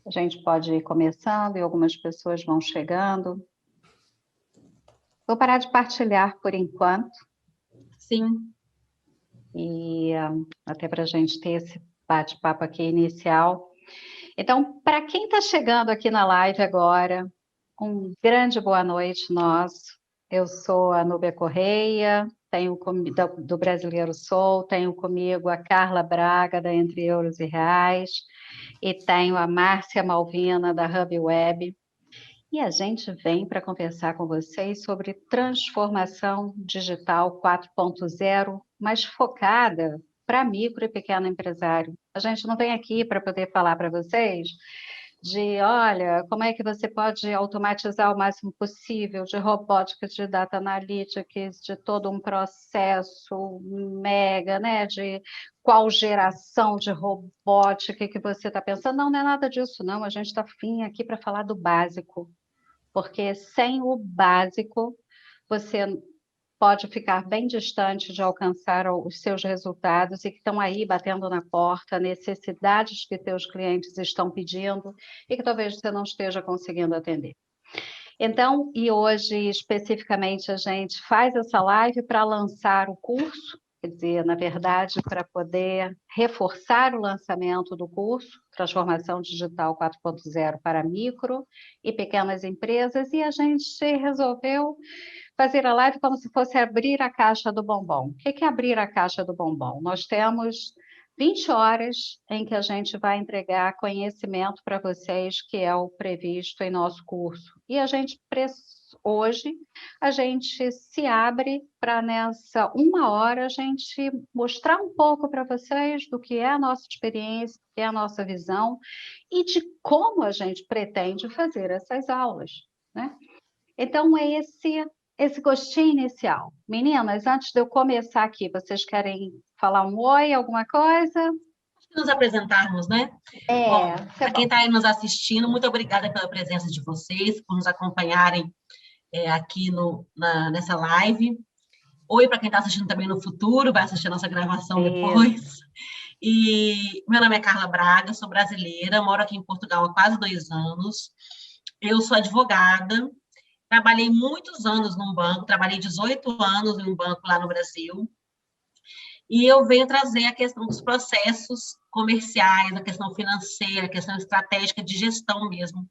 A gente pode ir começando e algumas pessoas vão chegando. Vou parar de partilhar por enquanto. Sim. E até para a gente ter esse bate-papo aqui inicial. Então, para quem está chegando aqui na live agora, um grande boa noite nosso. Eu sou a Núbia Correia, do Brasileiro Soul, tenho comigo a Carla Braga, da Entre Euros e Reais, e tenho a Márcia Malvina, da Hub Web. E a gente vem para conversar com vocês sobre transformação digital 4.0, mas focada para micro e pequeno empresário. A gente não vem aqui para poder falar para vocês de, olha, como é que você pode automatizar o máximo possível de robótica, de data analytics, de todo um processo mega, né, de qual geração de robótica que você está pensando. Não, não é nada disso, não. A gente está afim aqui para falar do básico, porque sem o básico, você pode ficar bem distante de alcançar os seus resultados e que estão aí batendo na porta, necessidades que seus clientes estão pedindo e que talvez você não esteja conseguindo atender. Então, e hoje especificamente a gente faz essa live para lançar o curso, quer dizer, na verdade, para poder reforçar o lançamento do curso Transformação Digital 4.0 para micro e pequenas empresas, e a gente resolveu fazer a live como se fosse abrir a caixa do bombom. O que é abrir a caixa do bombom? Nós temos 20 horas em que a gente vai entregar conhecimento para vocês, que é o previsto em nosso curso. E hoje, a gente se abre para nessa 1 hora a gente mostrar um pouco para vocês do que é a nossa experiência, do que é a nossa visão e de como a gente pretende fazer essas aulas, né? Então, é esse gostinho inicial. Meninas, antes de eu começar aqui, vocês querem falar um oi, alguma coisa? Nos apresentarmos, né? Bom, para quem está aí nos assistindo, muito obrigada pela presença de vocês, por nos acompanharem aqui nessa live. Oi para quem está assistindo também no futuro, vai assistir a nossa gravação depois. E meu nome é Carla Braga, sou brasileira, moro aqui em Portugal há quase 2 anos. Eu sou advogada, trabalhei muitos anos num banco, trabalhei 18 anos em um banco lá no Brasil. E eu venho trazer a questão dos processos comerciais, a questão financeira, a questão estratégica de gestão mesmo,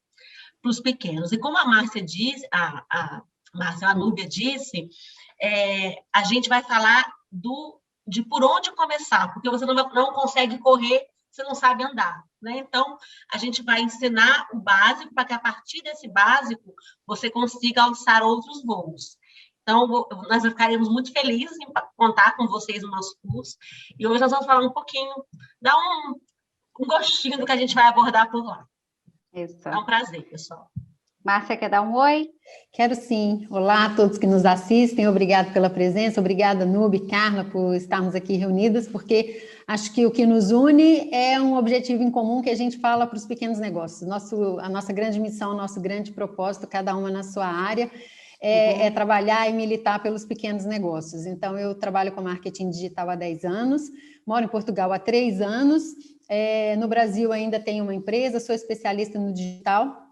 para os pequenos. E como a Márcia disse, a Núbia disse, a gente vai falar de por onde começar, porque você não consegue correr, você não sabe andar, né? Então, a gente vai ensinar o básico para que, a partir desse básico, você consiga alçar outros voos. Então, nós ficaremos muito felizes em contar com vocês no nosso curso. E hoje nós vamos falar um pouquinho, dar um gostinho do que a gente vai abordar por lá. Isso. É um prazer, pessoal. Márcia, quer dar um oi? Quero sim. Olá a todos que nos assistem, obrigado pela presença, obrigada, Nube e Carla, por estarmos aqui reunidas, porque acho que o que nos une é um objetivo em comum que a gente fala para os pequenos negócios. A nossa grande missão, nosso grande propósito, cada uma na sua área, é trabalhar e militar pelos pequenos negócios. Então, eu trabalho com marketing digital há 10 anos, moro em Portugal há 3 anos, no Brasil ainda tenho uma empresa, sou especialista no digital,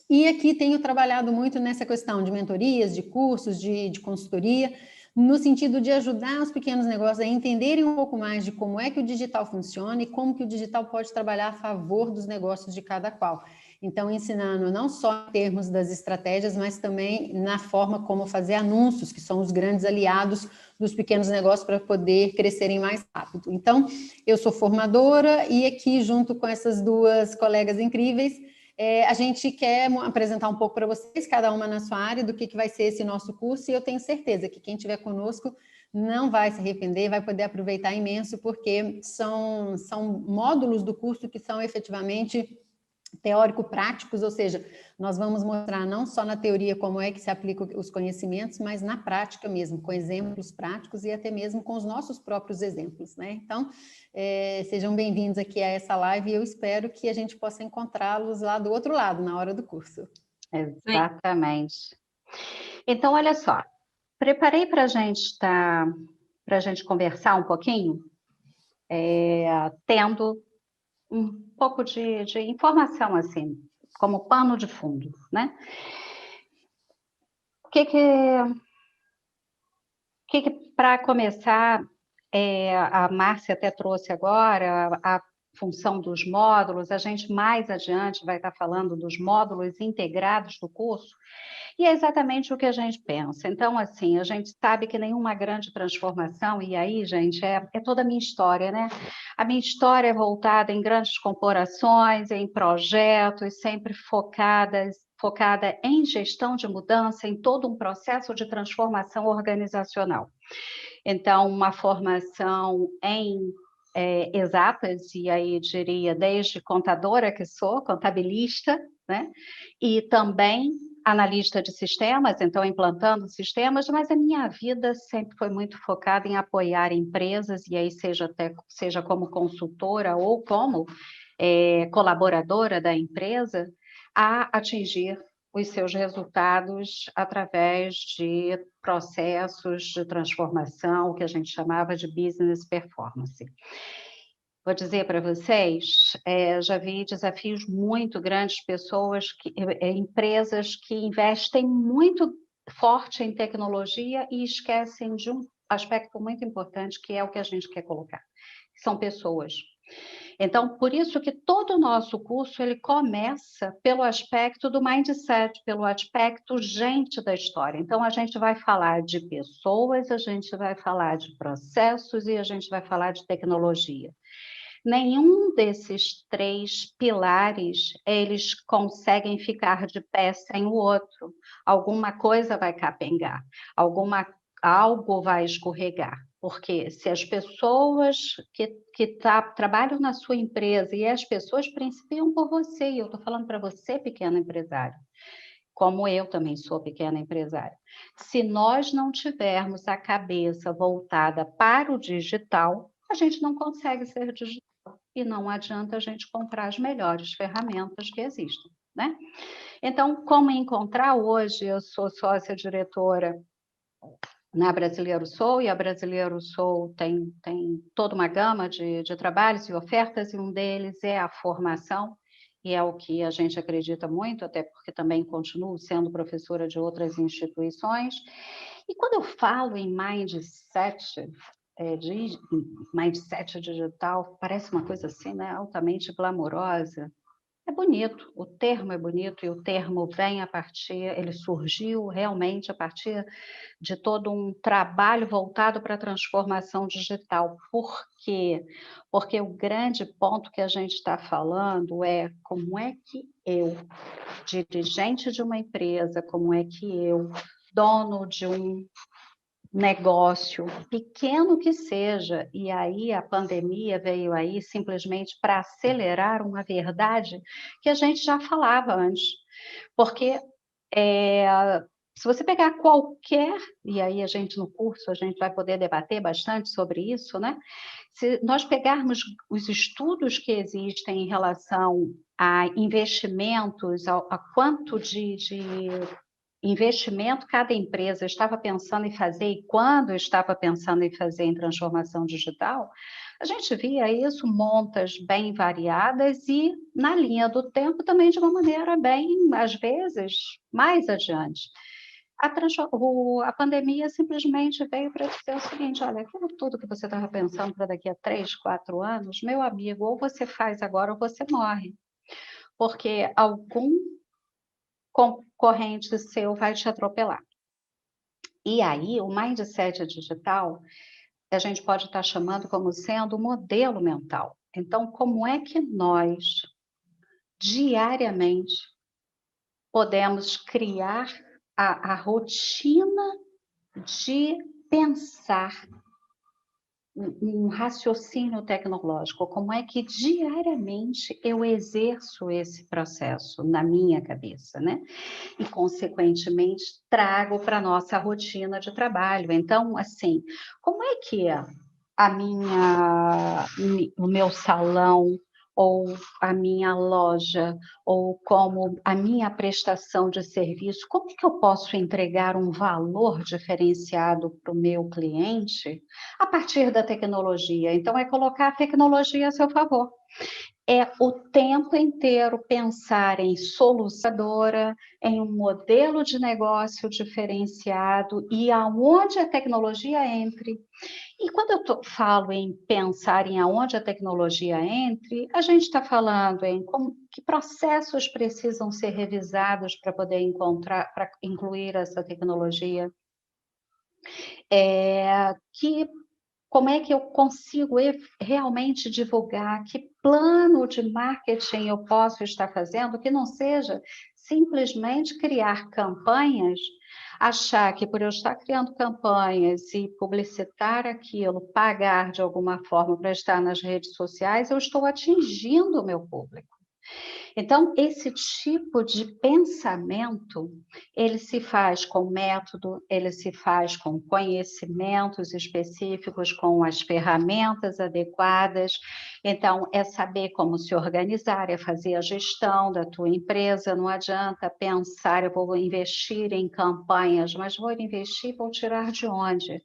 e aqui tenho trabalhado muito nessa questão de mentorias, de cursos, de consultoria, no sentido de ajudar os pequenos negócios a entenderem um pouco mais de como é que o digital funciona e como que o digital pode trabalhar a favor dos negócios de cada qual. Então, ensinando não só em termos das estratégias, mas também na forma como fazer anúncios, que são os grandes aliados dos pequenos negócios para poder crescerem mais rápido. Então, eu sou formadora e aqui, junto com essas 2 colegas incríveis, a gente quer apresentar um pouco para vocês, cada uma na sua área, do que vai ser esse nosso curso, e eu tenho certeza que quem estiver conosco não vai se arrepender, vai poder aproveitar imenso, porque são módulos do curso que são efetivamente teórico-práticos, ou seja, nós vamos mostrar não só na teoria como é que se aplicam os conhecimentos, mas na prática mesmo, com exemplos práticos e até mesmo com os nossos próprios exemplos, né? Então, sejam bem-vindos aqui a essa live e eu espero que a gente possa encontrá-los lá do outro lado, na hora do curso. Exatamente. Então, olha só, preparei para a gente conversar um pouquinho, tendo um pouco de informação, assim, como pano de fundo, né? Para começar, a Márcia até trouxe agora a função dos módulos, a gente mais adiante vai estar falando dos módulos integrados do curso, e é exatamente o que a gente pensa. Então, assim, a gente sabe que nenhuma grande transformação, e aí, gente, é toda a minha história, né? A minha história é voltada em grandes corporações, em projetos, sempre focada em gestão de mudança, em todo um processo de transformação organizacional. Então, uma formação em exatas, e aí diria desde contadora que sou, contabilista, né? E também analista de sistemas, então implantando sistemas, mas a minha vida sempre foi muito focada em apoiar empresas, e aí seja como consultora ou como colaboradora da empresa, a atingir os seus resultados através de processos de transformação, que a gente chamava de business performance. Vou dizer para vocês, já vi desafios muito grandes, empresas que investem muito forte em tecnologia e esquecem de um aspecto muito importante, que é o que a gente quer colocar, que são pessoas. Então, por isso que todo o nosso curso, ele começa pelo aspecto do mindset, pelo aspecto gente da história. Então, a gente vai falar de pessoas, a gente vai falar de processos e a gente vai falar de tecnologia. Nenhum desses 3 pilares, eles conseguem ficar de pé sem o outro. Alguma coisa vai capengar, algo vai escorregar. Porque se as pessoas que trabalham na sua empresa, e as pessoas principiam por você, e eu estou falando para você, pequeno empresário, como eu também sou pequena empresária, se nós não tivermos a cabeça voltada para o digital, a gente não consegue ser digital. E não adianta a gente comprar as melhores ferramentas que existem, né? Então, como encontrar hoje? Eu sou sócia-diretora na Brasileiro Soul, e a Brasileiro Soul tem toda uma gama de trabalhos e ofertas, e um deles é a formação, e é o que a gente acredita muito, até porque também continuo sendo professora de outras instituições. E quando eu falo em mindset, mindset digital, parece uma coisa assim, né, altamente glamourosa. É bonito, o termo é bonito, e o termo ele surgiu realmente a partir de todo um trabalho voltado para a transformação digital. Por quê? Porque o grande ponto que a gente está falando é como é que eu, dirigente de uma empresa, como é que eu, dono de um negócio, pequeno que seja, e aí a pandemia veio aí simplesmente para acelerar uma verdade que a gente já falava antes, porque se você pegar qualquer, e aí a gente no curso a gente vai poder debater bastante sobre isso, né? Se nós pegarmos os estudos que existem em relação a investimentos, a quanto de investimento cada empresa estava pensando em fazer e quando estava pensando em fazer em transformação digital, a gente via isso montas bem variadas e na linha do tempo também de uma maneira bem, às vezes, mais adiante. A pandemia simplesmente veio para dizer o seguinte: olha, aquilo tudo que você estava pensando para daqui a 3, 4 anos, meu amigo, ou você faz agora ou você morre. Porque algum concorrente seu vai te atropelar. E aí, o mindset digital, a gente pode estar chamando como sendo o modelo mental. Então, como é que nós, diariamente, podemos criar a rotina de pensar um raciocínio tecnológico? Como é que diariamente eu exerço esse processo na minha cabeça, né? E, consequentemente, trago para a nossa rotina de trabalho. Então, assim, como é que o meu salão, ou a minha loja, ou como a minha prestação de serviço, como que eu posso entregar um valor diferenciado para o meu cliente a partir da tecnologia? Então, é colocar a tecnologia a seu favor. é o tempo inteiro pensar em solucionadora, em um modelo de negócio diferenciado e aonde a tecnologia entre. E quando eu falo em pensar em aonde a tecnologia entre, a gente está falando em que processos precisam ser revisados para poder encontrar, para incluir essa tecnologia. Como é que eu consigo realmente divulgar, que plano de marketing eu posso estar fazendo, que não seja simplesmente criar campanhas, achar que por eu estar criando campanhas e publicitar aquilo, pagar de alguma forma para estar nas redes sociais, eu estou atingindo o meu público. Então, esse tipo de pensamento, ele se faz com método, ele se faz com conhecimentos específicos, com as ferramentas adequadas. Então, é saber como se organizar, é fazer a gestão da tua empresa. Não adianta pensar, eu vou investir em campanhas, mas vou investir, vou tirar de onde?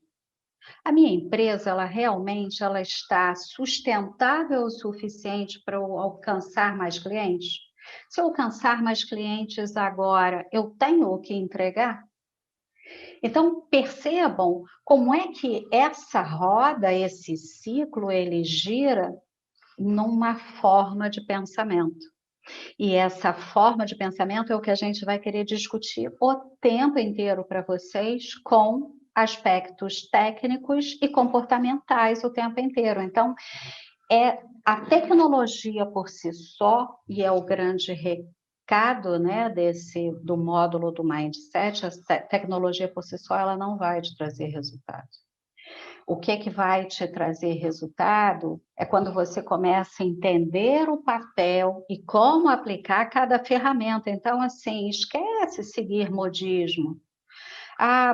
A minha empresa, ela realmente está sustentável o suficiente para eu alcançar mais clientes? Se eu alcançar mais clientes agora, eu tenho o que entregar? Então, percebam como é que essa roda, esse ciclo, ele gira numa forma de pensamento. E essa forma de pensamento é o que a gente vai querer discutir o tempo inteiro para vocês, com aspectos técnicos e comportamentais o tempo inteiro. Então, a tecnologia por si só, e é o grande recado, né, do módulo do Mindset, a tecnologia por si só, ela não vai te trazer resultado. O que vai te trazer resultado é quando você começa a entender o papel e como aplicar cada ferramenta. Então, assim, esquece seguir modismo.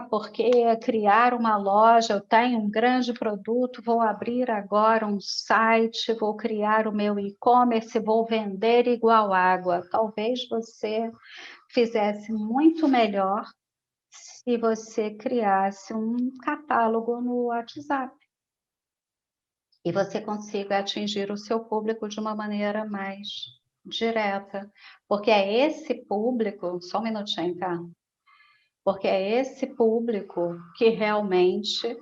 Porque criar uma loja, eu tenho um grande produto, vou abrir agora um site, vou criar o meu e-commerce, vou vender igual água. Talvez você fizesse muito melhor se você criasse um catálogo no WhatsApp e você consiga atingir o seu público de uma maneira mais direta, porque é esse público, só um minutinho, tá? Porque é esse público que realmente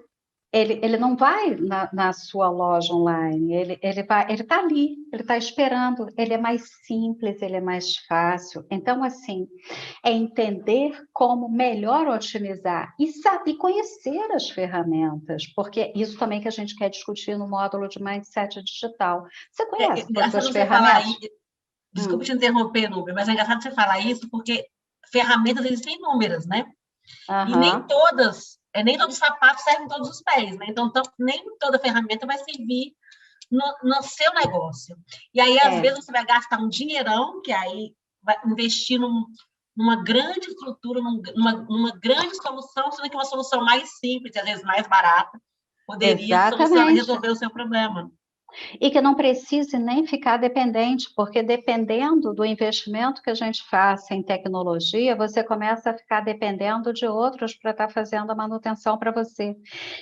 ele não vai na sua loja online, ele está ali, ele está esperando, ele é mais simples, ele é mais fácil. Então, assim, é entender como melhor otimizar e conhecer as ferramentas, porque isso também que a gente quer discutir no módulo de Mindset Digital. Você conhece todas as ferramentas? Desculpa te interromper, Nubia, mas é engraçado você falar isso, porque ferramentas existem inúmeras, né? E nem todo sapato serve em todos os pés, né? Então, nem toda ferramenta vai servir no seu negócio. E aí, às vezes, você vai gastar um dinheirão, que aí vai investir numa grande estrutura, numa grande solução, sendo que uma solução mais simples, às vezes mais barata, poderia resolver o seu problema. E que não precise nem ficar dependente, porque dependendo do investimento que a gente faça em tecnologia, você começa a ficar dependendo de outros para estar fazendo a manutenção para você.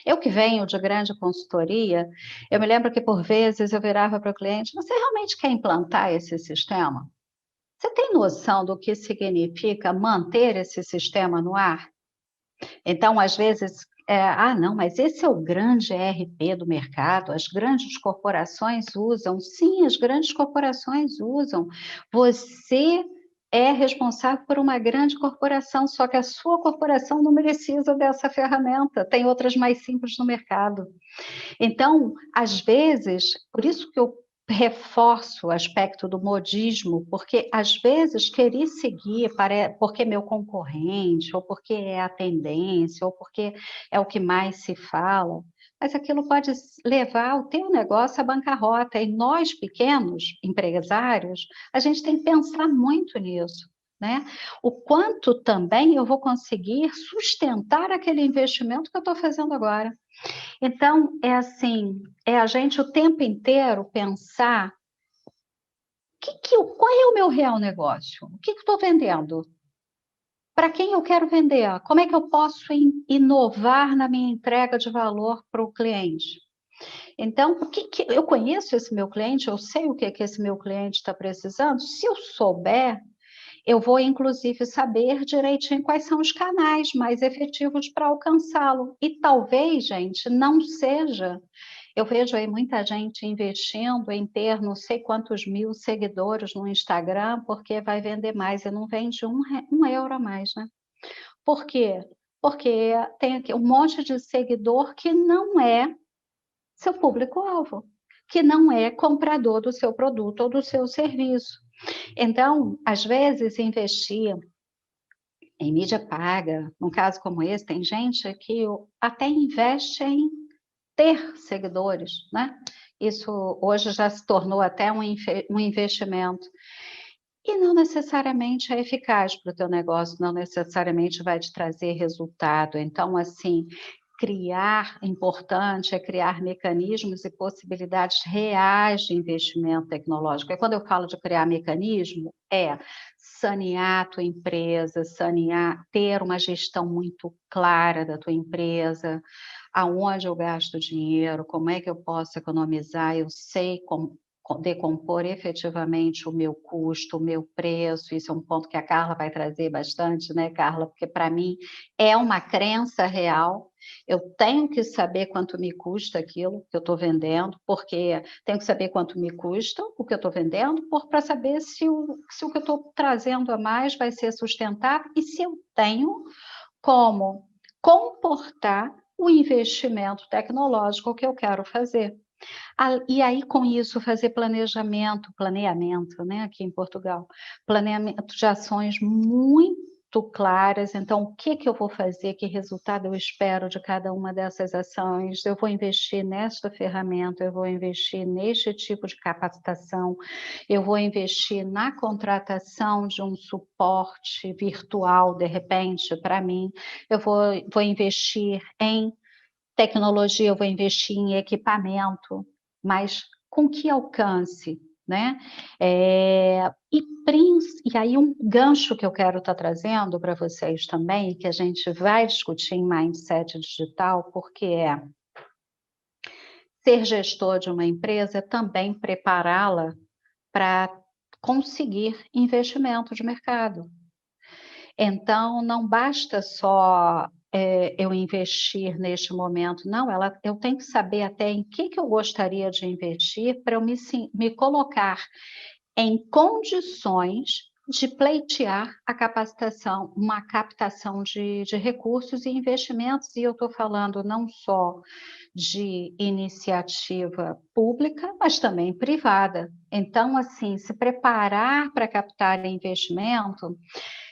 Eu que venho de grande consultoria, eu me lembro que por vezes eu virava para o cliente: você realmente quer implantar esse sistema? Você tem noção do que significa manter esse sistema no ar? Então, às vezes, não, mas esse é o grande ERP do mercado, as grandes corporações usam. Sim, as grandes corporações usam. Você é responsável por uma grande corporação, só que a sua corporação não precisa dessa ferramenta, tem outras mais simples no mercado. Então, às vezes, por isso que eu reforço o aspecto do modismo, porque às vezes querer seguir porque é meu concorrente, ou porque é a tendência, ou porque é o que mais se fala, mas aquilo pode levar o teu negócio à bancarrota. E nós, pequenos empresários, a gente tem que pensar muito nisso, né? O quanto também eu vou conseguir sustentar aquele investimento que eu estou fazendo agora. Então, é assim, a gente o tempo inteiro pensar qual é o meu real negócio? O que eu estou vendendo? Para quem eu quero vender? Como é que eu posso inovar na minha entrega de valor para o cliente? Então, eu conheço esse meu cliente, eu sei o que esse meu cliente está precisando. Se eu souber, eu vou, inclusive, saber direitinho quais são os canais mais efetivos para alcançá-lo. E talvez, gente, não seja... Eu vejo aí muita gente investindo em ter não sei quantos mil seguidores no Instagram, porque vai vender mais, e não vende um euro a mais, né? Por quê? Porque tem aqui um monte de seguidor que não é seu público-alvo, que não é comprador do seu produto ou do seu serviço. Então, às vezes, investir em mídia paga, num caso como esse, tem gente que até investe em ter seguidores, né? Isso hoje já se tornou até um investimento. E não necessariamente é eficaz para o teu negócio, não necessariamente vai te trazer resultado. Então, assim, importante é criar mecanismos e possibilidades reais de investimento tecnológico. E quando eu falo de criar mecanismo, é sanear a tua empresa, ter uma gestão muito clara da tua empresa, aonde eu gasto dinheiro, como é que eu posso economizar, eu sei como decompor efetivamente o meu custo, o meu preço. Isso é um ponto que a Carla vai trazer bastante, né, Carla? Porque para mim é uma crença real. Eu tenho que saber quanto me custa aquilo que eu estou vendendo, porque tenho que saber quanto me custa o que eu estou vendendo, para saber se o que eu estou trazendo a mais vai ser sustentável e se eu tenho como comportar o investimento tecnológico que eu quero fazer. E aí, com isso, fazer planeamento, né, aqui em Portugal, planeamento de ações muito claras. Então, o que eu vou fazer, que resultado eu espero de cada uma dessas ações, eu vou investir nesta ferramenta, eu vou investir neste tipo de capacitação, eu vou investir na contratação de um suporte virtual, de repente, para mim, eu vou investir em tecnologia, eu vou investir em equipamento, mas com que alcance, né? E aí um gancho que eu quero estar trazendo para vocês também, que a gente vai discutir em Mindset Digital, porque ser gestor de uma empresa é também prepará-la para conseguir investimento de mercado. Então, não basta só eu investir neste momento, não, eu tenho que saber até em que eu gostaria de investir para eu me colocar em condições de pleitear a capacitação, uma captação de recursos e investimentos, e eu estou falando não só de iniciativa pública, mas também privada. Então, assim, se preparar para captar investimento.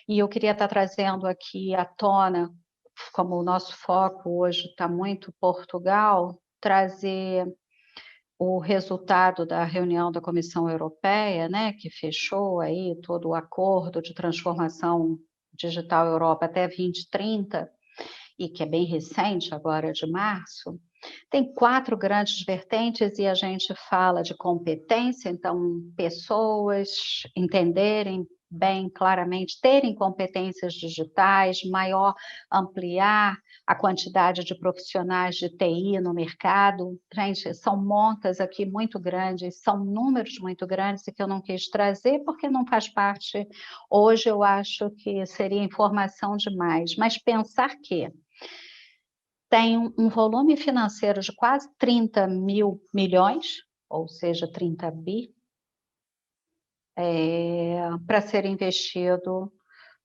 E eu queria estar trazendo aqui à tona, como o nosso foco hoje está muito Portugal, trazer o resultado da reunião da Comissão Europeia, né, que fechou aí todo o acordo de transformação digital Europa até 2030, e que é bem recente, agora de março. Tem 4 grandes vertentes e a gente fala de competência, então pessoas entenderem bem claramente, terem competências digitais, ampliar a quantidade de profissionais de TI no mercado. Gente, são montas aqui muito grandes, são números muito grandes e que eu não quis trazer porque não faz parte. Hoje eu acho que seria informação demais, mas pensar que tem um volume financeiro de quase 30 mil milhões, ou seja, 30 bi, para ser investido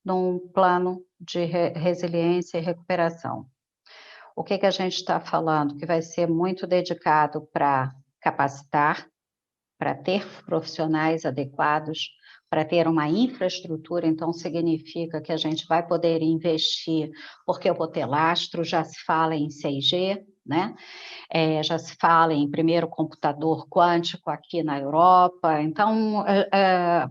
num plano de resiliência e recuperação. O que a gente está falando? Que vai ser muito dedicado para capacitar, para ter profissionais adequados, para ter uma infraestrutura, então significa que a gente vai poder investir, porque eu vou ter lastro, já se fala em 6G, né? Já se fala em primeiro computador quântico aqui na Europa, então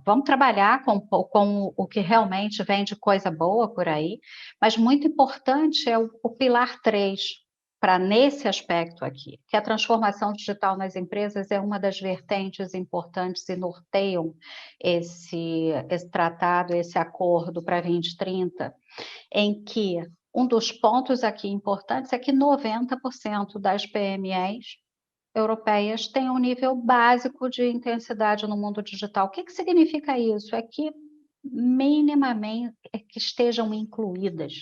vamos trabalhar com o que realmente vem de coisa boa por aí, mas muito importante é o pilar 3, para nesse aspecto aqui, que a transformação digital nas empresas é uma das vertentes importantes e norteiam esse tratado, esse acordo para 2030, em que um dos pontos aqui importantes é que 90% das PMEs europeias têm um nível básico de intensidade no mundo digital. O que significa isso? É que minimamente que estejam incluídas.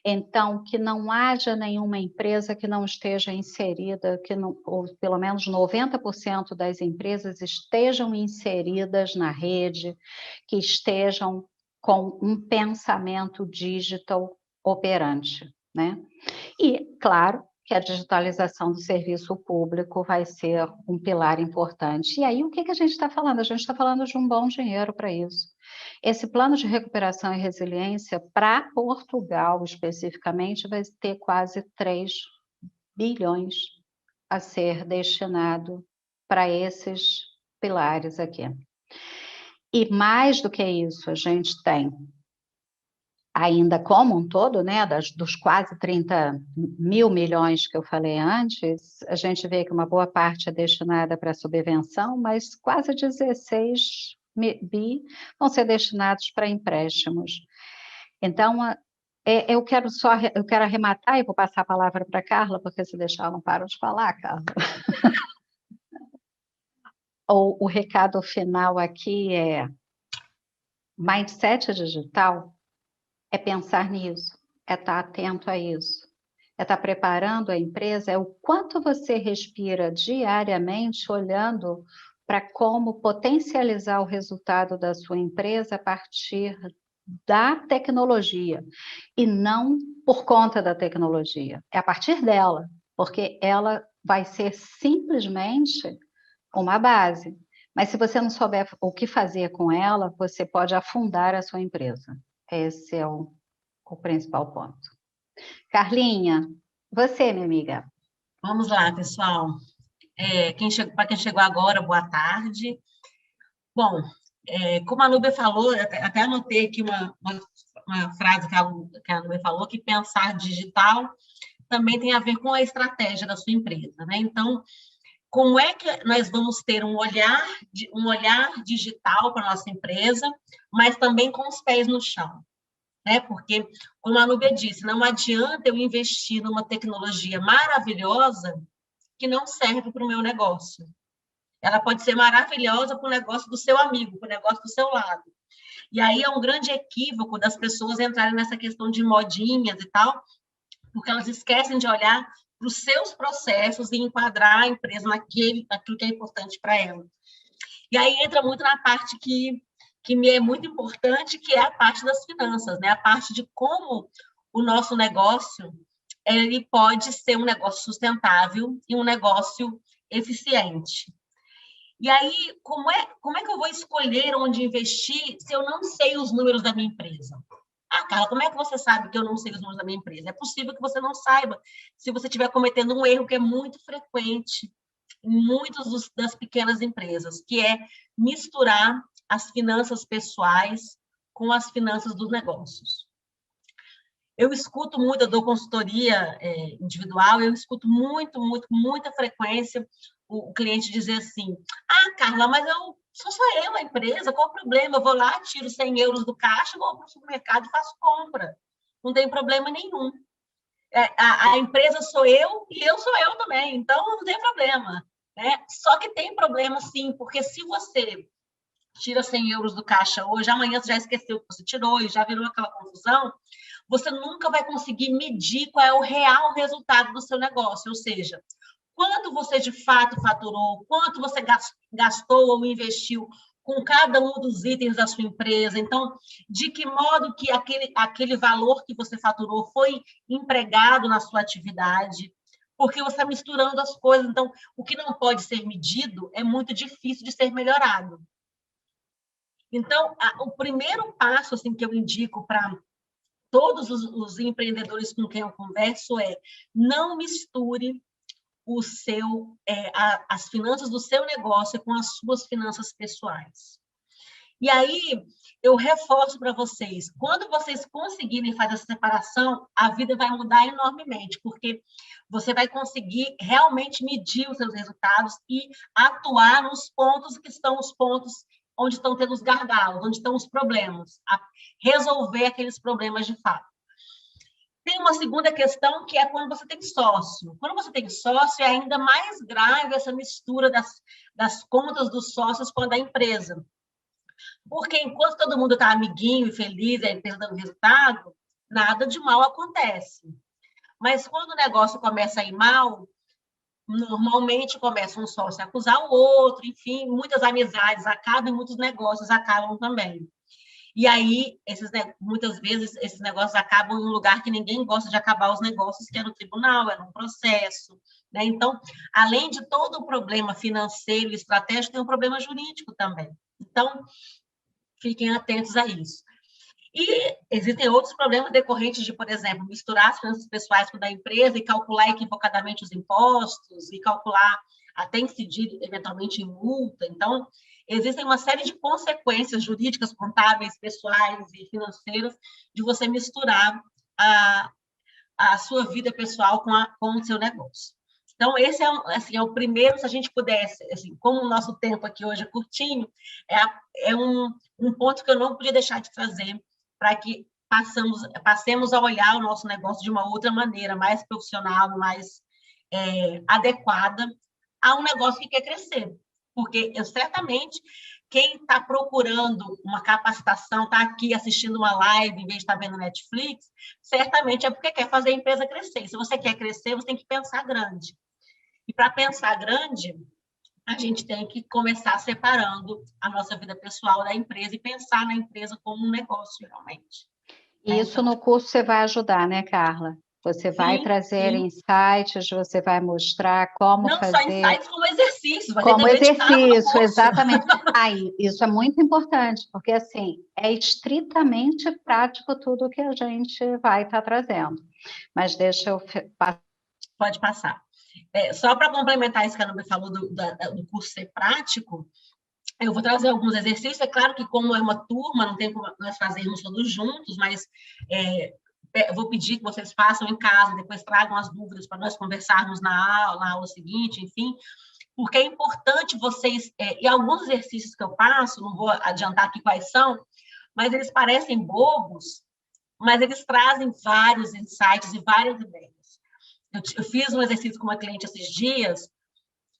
Então, que não haja nenhuma empresa que não esteja inserida, ou pelo menos 90% das empresas estejam inseridas na rede, que estejam com um pensamento digital operante, né? E, claro, que a digitalização do serviço público vai ser um pilar importante. E aí, o que a gente está falando? A gente está falando de um bom dinheiro para isso. Esse plano de recuperação e resiliência, para Portugal especificamente, vai ter quase 3 bilhões a ser destinado para esses pilares aqui. E mais do que isso, a gente tem ainda como um todo, né, dos quase 30 mil milhões que eu falei antes, a gente vê que uma boa parte é destinada para subvenção, mas quase 16 bi vão ser destinados para empréstimos. Então, eu quero arrematar e vou passar a palavra para a Carla, porque se deixar eu não paro de falar, Carla. O recado final aqui é: mindset digital é pensar nisso, é estar atento a isso, é estar preparando a empresa, é o quanto você respira diariamente olhando para como potencializar o resultado da sua empresa a partir da tecnologia e não por conta da tecnologia, é a partir dela, porque ela vai ser simplesmente uma base, mas se você não souber o que fazer com ela, você pode afundar a sua empresa. Esse é o principal ponto. Carlinha, você, minha amiga. Vamos lá, pessoal. Para quem chegou agora, boa tarde. Bom, como a Núbia falou, até anotei aqui uma frase que a Núbia falou, que pensar digital também tem a ver com a estratégia da sua empresa, né? Então, como é que nós vamos ter um olhar digital para a nossa empresa, mas também com os pés no chão, né? Porque, como a Núbia disse, não adianta eu investir numa tecnologia maravilhosa que não serve para o meu negócio. Ela pode ser maravilhosa para o negócio do seu amigo, para o negócio do seu lado. E aí é um grande equívoco das pessoas entrarem nessa questão de modinhas e tal, porque elas esquecem de olhar para os seus processos e enquadrar a empresa naquilo que é importante para ela. E aí entra muito na parte que me é muito importante, que é a parte das finanças, né? A parte de como o nosso negócio ele pode ser um negócio sustentável e um negócio eficiente. E aí, como é que eu vou escolher onde investir se eu não sei os números da minha empresa? Ah, Carla, como é que você sabe que eu não sei os números da minha empresa? É possível que você não saiba se você estiver cometendo um erro que é muito frequente em muitas das pequenas empresas, que é misturar as finanças pessoais com as finanças dos negócios. Eu escuto muito, eu dou consultoria individual, eu escuto muita frequência o cliente dizer assim: ah, Carla, mas sou só eu a empresa, qual o problema? Eu vou lá, tiro 100 euros do caixa, vou para o supermercado e faço compra. Não tem problema nenhum. A empresa sou eu e eu sou eu também, então não tem problema, né? Só que tem problema sim, porque se você tira 100 euros do caixa hoje, amanhã você já esqueceu que você tirou e já virou aquela confusão, você nunca vai conseguir medir qual é o real resultado do seu negócio, ou seja, quanto você de fato faturou, quanto você gastou ou investiu com cada um dos itens da sua empresa. Então, de que modo que aquele valor que você faturou foi empregado na sua atividade, porque você está misturando as coisas. Então, o que não pode ser medido é muito difícil de ser melhorado. Então, o primeiro passo assim, que eu indico para todos os empreendedores com quem eu converso é: não misture as finanças do seu negócio com as suas finanças pessoais. E aí, eu reforço para vocês, quando vocês conseguirem fazer essa separação, a vida vai mudar enormemente, porque você vai conseguir realmente medir os seus resultados e atuar nos pontos que estão os pontos onde estão tendo os gargalos, onde estão os problemas, resolver aqueles problemas de fato. Tem uma segunda questão, que é quando você tem sócio. Quando você tem sócio, é ainda mais grave essa mistura das contas dos sócios com a da empresa. Porque enquanto todo mundo está amiguinho e feliz, a empresa dando resultado, nada de mal acontece. Mas quando o negócio começa a ir mal, normalmente começa um sócio a acusar o outro, enfim, muitas amizades acabam e muitos negócios acabam também. E aí, muitas vezes, esses negócios acabam em um lugar que ninguém gosta de acabar os negócios, que é no tribunal, é num processo. Né? Então, além de todo o problema financeiro e estratégico, tem um problema jurídico também. Então, fiquem atentos a isso. E existem outros problemas decorrentes de, por exemplo, misturar as finanças pessoais com a da empresa e calcular equivocadamente os impostos, e calcular até incidir, eventualmente, em multa. Então, existem uma série de consequências jurídicas, contábeis, pessoais e financeiras de você misturar a sua vida pessoal com o seu negócio. Então, esse é o primeiro, se a gente pudesse, assim, como o nosso tempo aqui hoje é curtinho, é um ponto que eu não podia deixar de trazer para que passemos a olhar o nosso negócio de uma outra maneira, mais profissional, mais adequada a um negócio que quer crescer. Porque certamente quem está procurando uma capacitação, está aqui assistindo uma live em vez de estar vendo Netflix, certamente é porque quer fazer a empresa crescer. E se você quer crescer, você tem que pensar grande. E para pensar grande, a gente tem que começar separando a nossa vida pessoal da empresa e pensar na empresa como um negócio, realmente. Isso no curso você vai ajudar, né, Carla? Você vai trazer insights, você vai mostrar como não fazer... Não só insights, como exercícios. Como exercício, exatamente. Isso é muito importante, porque, assim, é estritamente prático tudo que a gente vai estar trazendo. Mas deixa eu... Pode passar. Só para complementar isso que a Nubia falou do curso ser prático, eu vou trazer alguns exercícios. É claro que, como é uma turma, não tem como nós fazermos todos juntos, mas eu vou pedir que vocês façam em casa, depois tragam as dúvidas para nós conversarmos na aula seguinte, enfim, porque é importante vocês... e alguns exercícios que eu passo, não vou adiantar aqui quais são, mas eles parecem bobos, mas eles trazem vários insights e várias ideias. Eu fiz um exercício com uma cliente esses dias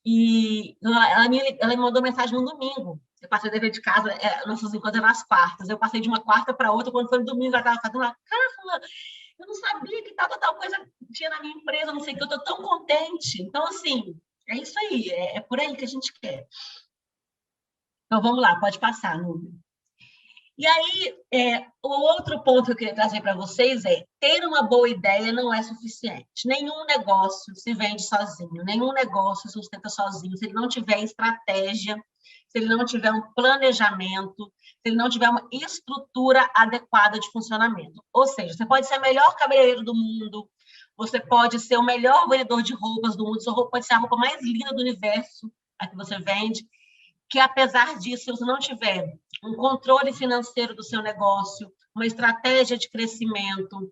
e ela me mandou mensagem no domingo. Eu passei o dever de casa, nossos encontros eram nas quartas. Eu passei de uma quarta para outra, quando foi no domingo, ela estava fazendo uma... Carla, eu não sabia que tal coisa tinha na minha empresa, não sei o que, eu estou tão contente. Então, assim, é isso aí, é por aí que a gente quer. Então, vamos lá, pode passar, Nubia. E aí, o outro ponto que eu queria trazer para vocês é: ter uma boa ideia não é suficiente. Nenhum negócio se vende sozinho, nenhum negócio se sustenta sozinho, se ele não tiver estratégia, se ele não tiver um planejamento, se ele não tiver uma estrutura adequada de funcionamento. Ou seja, você pode ser o melhor cabeleireiro do mundo, você pode ser o melhor vendedor de roupas do mundo, sua roupa pode ser a roupa mais linda do universo, a que você vende, que, apesar disso, se você não tiver um controle financeiro do seu negócio, uma estratégia de crescimento,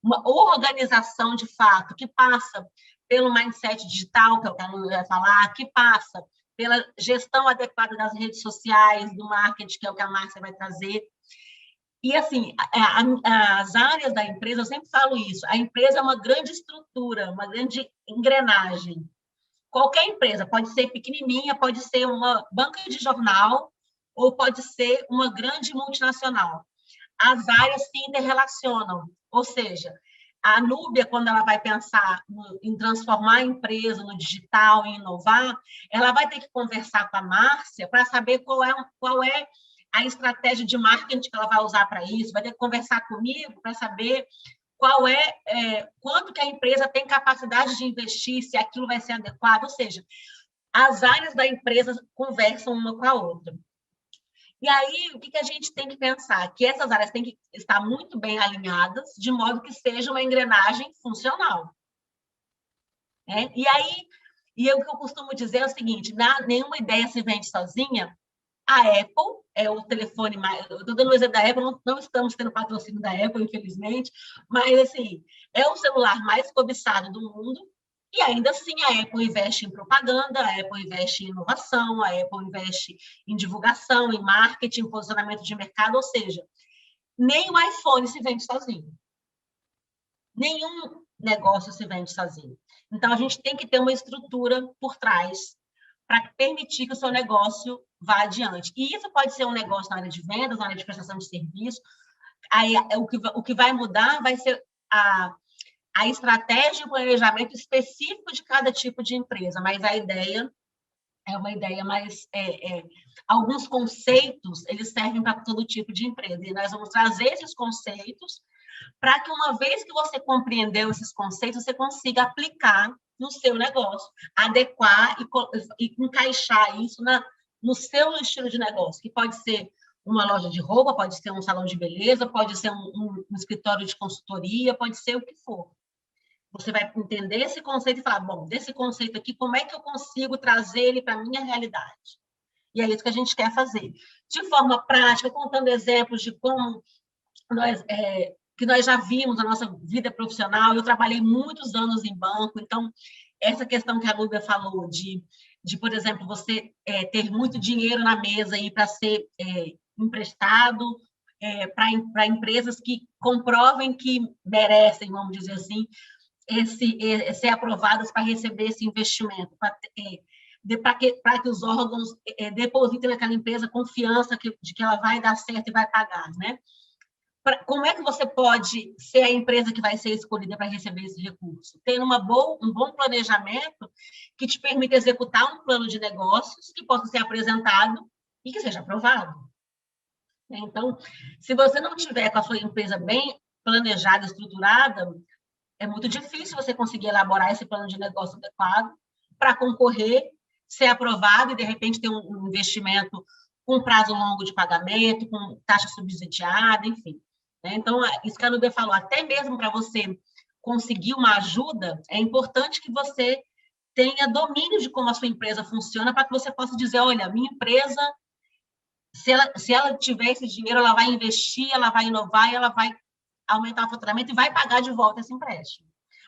uma organização de fato que passa pelo mindset digital, que é o que a Lu vai falar, que passa pela gestão adequada das redes sociais, do marketing, que é o que a Márcia vai trazer. E, assim, as áreas da empresa, eu sempre falo isso, a empresa é uma grande estrutura, uma grande engrenagem. Qualquer empresa, pode ser pequenininha, pode ser uma banca de jornal ou pode ser uma grande multinacional. As áreas se interrelacionam, ou seja, a Núbia, quando ela vai pensar em transformar a empresa no digital, em inovar, ela vai ter que conversar com a Márcia para saber qual é a estratégia de marketing que ela vai usar para isso, vai ter que conversar comigo para saber quanto que a empresa tem capacidade de investir, se aquilo vai ser adequado, ou seja, as áreas da empresa conversam uma com a outra. E aí, o que a gente tem que pensar? Que essas áreas têm que estar muito bem alinhadas, de modo que seja uma engrenagem funcional. E aí, o que eu costumo dizer é o seguinte: nenhuma ideia se vende sozinha. A Apple é o telefone mais... Eu estou dando o exemplo da Apple, não estamos tendo patrocínio da Apple, infelizmente, mas, assim, é o celular mais cobiçado do mundo, e ainda assim a Apple investe em propaganda, a Apple investe em inovação, a Apple investe em divulgação, em marketing, em posicionamento de mercado, ou seja, nem o iPhone se vende sozinho. nenhum negócio se vende sozinho. Então, a gente tem que ter uma estrutura por trás para permitir que o seu negócio vá adiante. E isso pode ser um negócio na área de vendas, na área de prestação de serviço. Aí, o que vai mudar vai ser a estratégia e o planejamento específico de cada tipo de empresa, mas a ideia é uma ideia mais... alguns conceitos, eles servem para todo tipo de empresa, e nós vamos trazer esses conceitos para que, uma vez que você compreendeu esses conceitos, você consiga aplicar no seu negócio, adequar e encaixar isso no seu estilo de negócio, que pode ser uma loja de roupa, pode ser um salão de beleza, pode ser um escritório de consultoria, pode ser o que for. Você vai entender esse conceito e falar, bom, desse conceito aqui, como é que eu consigo trazer ele para a minha realidade? E é isso que a gente quer fazer. De forma prática, contando exemplos de como que nós já vimos na nossa vida profissional. Eu trabalhei muitos anos em banco, então, essa questão que a Núbia falou de por exemplo, você ter muito dinheiro na mesa e para ser emprestado para empresas que comprovem que merecem, vamos dizer assim, ser aprovadas para receber esse investimento, para que os órgãos depositem naquela empresa confiança de que ela vai dar certo e vai pagar, né? Como é que você pode ser a empresa que vai ser escolhida para receber esse recurso? Tendo um bom planejamento que te permita executar um plano de negócios que possa ser apresentado e que seja aprovado. Então, se você não tiver com a sua empresa bem planejada, estruturada, é muito difícil você conseguir elaborar esse plano de negócio adequado para concorrer, ser aprovado e, de repente, ter um investimento com prazo longo de pagamento, com taxa subsidiada, enfim. Então, isso que a Núbia falou, até mesmo para você conseguir uma ajuda, é importante que você tenha domínio de como a sua empresa funciona para que você possa dizer, olha, minha empresa, se ela tiver esse dinheiro, ela vai investir, ela vai inovar, ela vai aumentar o faturamento e vai pagar de volta esse empréstimo.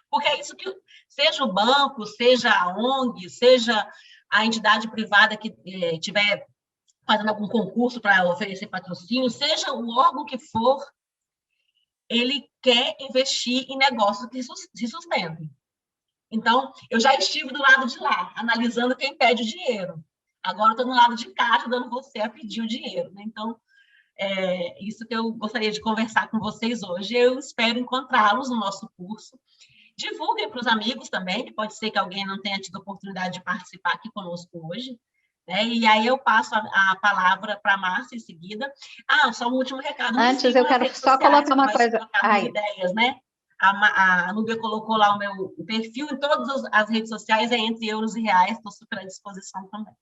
Porque é isso que, seja o banco, seja a ONG, seja a entidade privada que tiver fazendo algum concurso para oferecer patrocínio, seja o órgão que for, ele quer investir em negócios que se sustentem. Então, eu já estive do lado de lá, analisando quem pede o dinheiro. Agora, estou no lado de cá, ajudando você a pedir o dinheiro. Né? Então, isso que eu gostaria de conversar com vocês hoje. Eu espero encontrá-los no nosso curso. Divulguem para os amigos também, que pode ser que alguém não tenha tido a oportunidade de participar aqui conosco hoje. E aí eu passo a palavra para a Márcia em seguida. Só um último recado. Antes, eu quero só colocar uma coisa. Ideias, né? A Núbia colocou lá o meu perfil em todas as redes sociais, entre euros e reais, estou super à disposição também.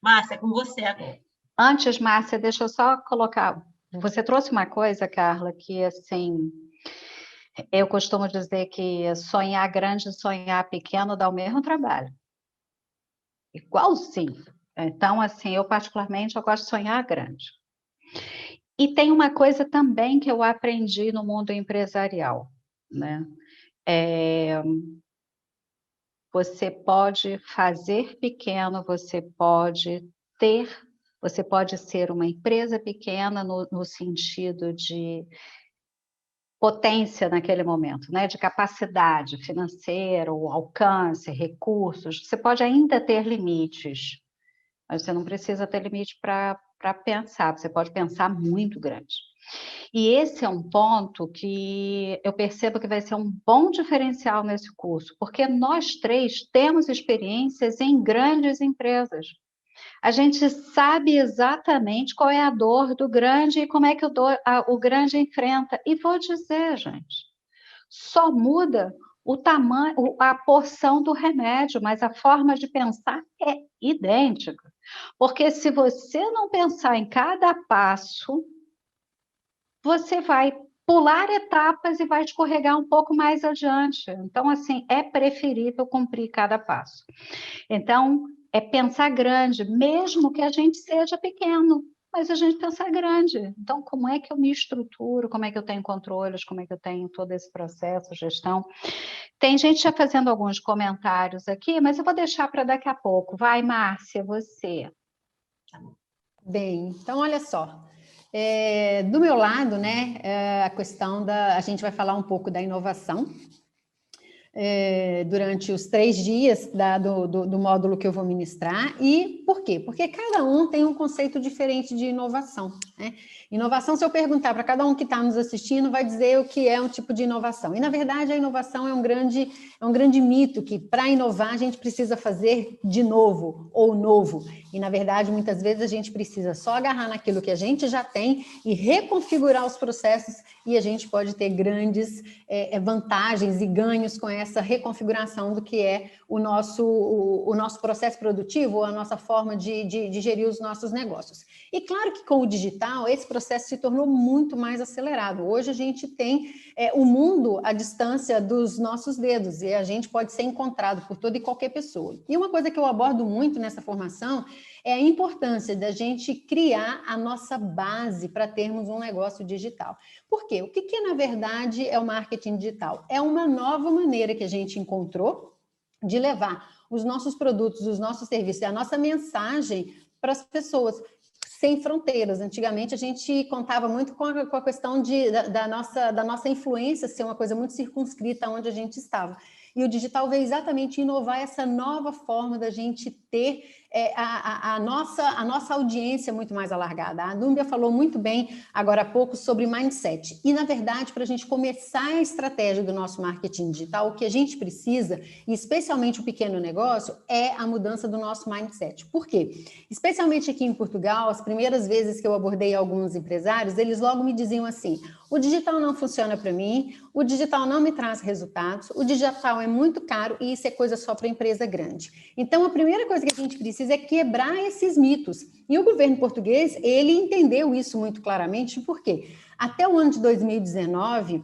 Márcia, é com você agora. Antes, Márcia, deixa eu só colocar. Você trouxe uma coisa, Carla, que assim, eu costumo dizer que sonhar grande e sonhar pequeno dá o mesmo trabalho. Igualzinho. Então, assim, eu particularmente eu gosto de sonhar grande. E tem uma coisa também que eu aprendi no mundo empresarial, né? Você pode fazer pequeno, você pode ser uma empresa pequena no sentido de potência naquele momento, né? De capacidade financeira, alcance, recursos. Você pode ainda ter limites, mas você não precisa ter limite para pensar, você pode pensar muito grande. E esse é um ponto que eu percebo que vai ser um bom diferencial nesse curso, porque nós três temos experiências em grandes empresas. A gente sabe exatamente qual é a dor do grande e como é que o grande enfrenta. E vou dizer, gente, só muda o tamanho, a porção do remédio, mas a forma de pensar é idêntica. Porque se você não pensar em cada passo, você vai pular etapas e vai escorregar um pouco mais adiante. Então, assim, é preferível cumprir cada passo. Então, é pensar grande, mesmo que a gente seja pequeno, mas a gente pensar grande. Então, como é que eu me estruturo, como é que eu tenho controles, como é que eu tenho todo esse processo, gestão. Tem gente já fazendo alguns comentários aqui, mas eu vou deixar para daqui a pouco. Vai, Márcia, você. Bem, então olha só. Do meu lado, né, a questão a gente vai falar um pouco da inovação, durante os 3 dias do módulo que eu vou ministrar. E por quê? Porque cada um tem um conceito diferente de inovação, né? Inovação, se eu perguntar para cada um que está nos assistindo, vai dizer o que é um tipo de inovação. E, na verdade, a inovação é um grande mito, que para inovar a gente precisa fazer de novo ou novo. E, na verdade, muitas vezes a gente precisa só agarrar naquilo que a gente já tem e reconfigurar os processos, e a gente pode ter grandes vantagens e ganhos com essa reconfiguração do que é o nosso processo produtivo, ou a nossa forma de gerir os nossos negócios. E claro que com o digital, esse processo se tornou muito mais acelerado. Hoje a gente tem o mundo à distância dos nossos dedos, e a gente pode ser encontrado por toda e qualquer pessoa. E uma coisa que eu abordo muito nessa formação é a importância da gente criar a nossa base para termos um negócio digital. Por quê? O que na verdade é o marketing digital? É uma nova maneira que a gente encontrou de levar os nossos produtos, os nossos serviços, a nossa mensagem para as pessoas sem fronteiras. Antigamente a gente contava muito com a questão da nossa influência ser uma coisa muito circunscrita onde a gente estava. E o digital veio exatamente inovar essa nova forma da gente ter a nossa audiência muito mais alargada. A Núbia falou muito bem agora há pouco sobre mindset. E, na verdade, para a gente começar a estratégia do nosso marketing digital, o que a gente precisa, e especialmente o pequeno negócio, é a mudança do nosso mindset. Por quê? Especialmente aqui em Portugal, as primeiras vezes que eu abordei alguns empresários, eles logo me diziam assim: o digital não funciona para mim, o digital não me traz resultados, o digital é muito caro e isso é coisa só para empresa grande. Então, a primeira coisa que a gente precisa é quebrar esses mitos. E o governo português, ele entendeu isso muito claramente. Por quê? Até o ano de 2019,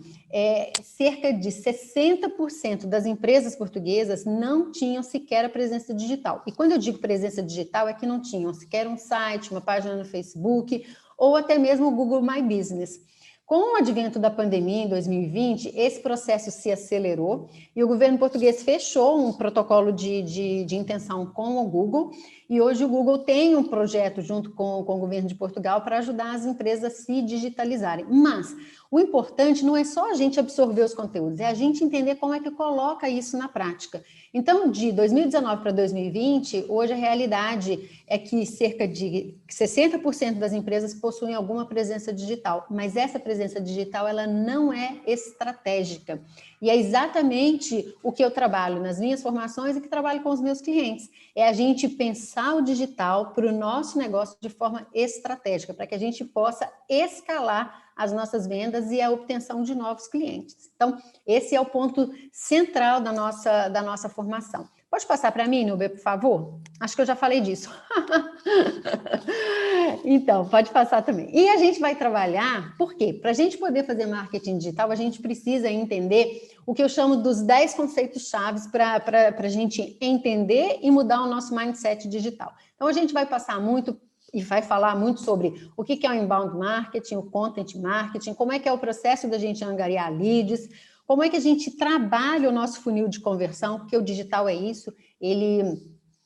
cerca de 60% das empresas portuguesas não tinham sequer a presença digital. E quando eu digo presença digital, é que não tinham sequer um site, uma página no Facebook, ou até mesmo o Google My Business. Com o advento da pandemia em 2020, esse processo se acelerou e o governo português fechou um protocolo de intenção com o Google, e hoje o Google tem um projeto junto com o governo de Portugal para ajudar as empresas a se digitalizarem. Mas o importante não é só a gente absorver os conteúdos, é a gente entender como é que coloca isso na prática. Então, de 2019 para 2020, hoje a realidade é que cerca de 60% das empresas possuem alguma presença digital, mas essa presença digital ela não é estratégica. E é exatamente o que eu trabalho nas minhas formações e que trabalho com os meus clientes. É a gente pensar o digital para o nosso negócio de forma estratégica, para que a gente possa escalar as nossas vendas e a obtenção de novos clientes. Então, esse é o ponto central da nossa formação. Pode passar para mim, Núbia, por favor? Acho que eu já falei disso. Então, pode passar também. E a gente vai trabalhar, por quê? Para a gente poder fazer marketing digital, a gente precisa entender o que eu chamo dos 10 conceitos chaves para a gente entender e mudar o nosso mindset digital. Então, a gente vai passar muito e vai falar muito sobre o que é o inbound marketing, o content marketing, como é que é o processo da gente angariar leads, como é que a gente trabalha o nosso funil de conversão, porque o digital é isso,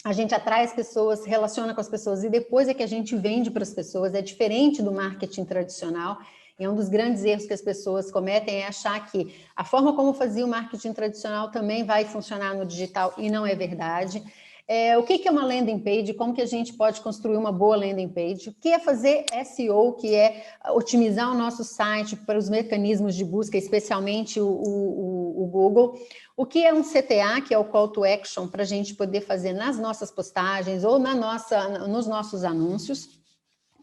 a gente atrai as pessoas, relaciona com as pessoas e depois é que a gente vende para as pessoas, é diferente do marketing tradicional. E um dos grandes erros que as pessoas cometem é achar que a forma como fazia o marketing tradicional também vai funcionar no digital, e não é verdade. O que é uma landing page, como que a gente pode construir uma boa landing page, o que é fazer SEO, que é otimizar o nosso site para os mecanismos de busca, especialmente o Google, o que é um CTA, que é o Call to Action, para a gente poder fazer nas nossas postagens ou nos nossos anúncios,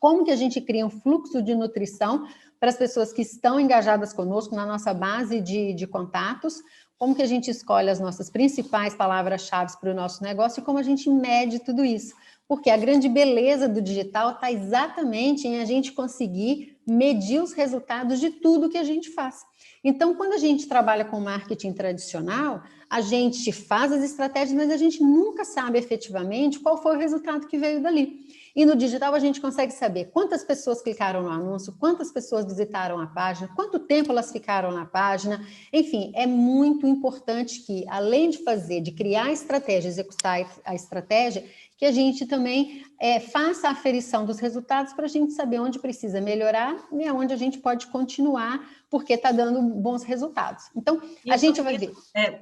como que a gente cria um fluxo de nutrição para as pessoas que estão engajadas conosco na nossa base de contatos, como que a gente escolhe as nossas principais palavras-chave para o nosso negócio e como a gente mede tudo isso. Porque a grande beleza do digital está exatamente em a gente conseguir medir os resultados de tudo que a gente faz. Então, quando a gente trabalha com marketing tradicional, a gente faz as estratégias, mas a gente nunca sabe efetivamente qual foi o resultado que veio dali. E no digital a gente consegue saber quantas pessoas clicaram no anúncio, quantas pessoas visitaram a página, quanto tempo elas ficaram na página. Enfim, é muito importante que, além de criar a estratégia, executar a estratégia, que a gente também faça a aferição dos resultados para a gente saber onde precisa melhorar e onde a gente pode continuar, porque está dando bons resultados. Então, a gente vai ver.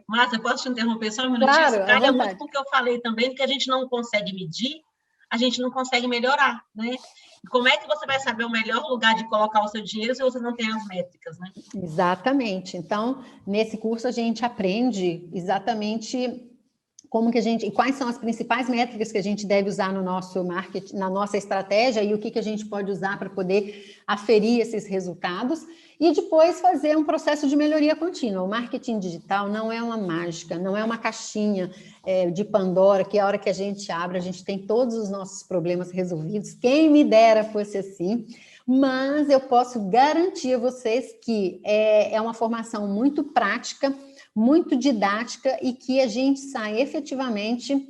Márcia, posso te interromper só um minutinho? Claro, Isso calha muito com o que eu falei também, que a gente não consegue medir, a gente não consegue melhorar, né? Como é que você vai saber o melhor lugar de colocar o seu dinheiro se você não tem as métricas, né? Exatamente. Então, nesse curso a gente aprende exatamente como que e quais são as principais métricas que a gente deve usar no nosso marketing, na nossa estratégia, e o que a gente pode usar para poder aferir esses resultados, e depois fazer um processo de melhoria contínua. O marketing digital não é uma mágica, não é uma caixinha de Pandora, que a hora que a gente abre, a gente tem todos os nossos problemas resolvidos. Quem me dera fosse assim. Mas eu posso garantir a vocês que é uma formação muito prática, muito didática, e que a gente sai efetivamente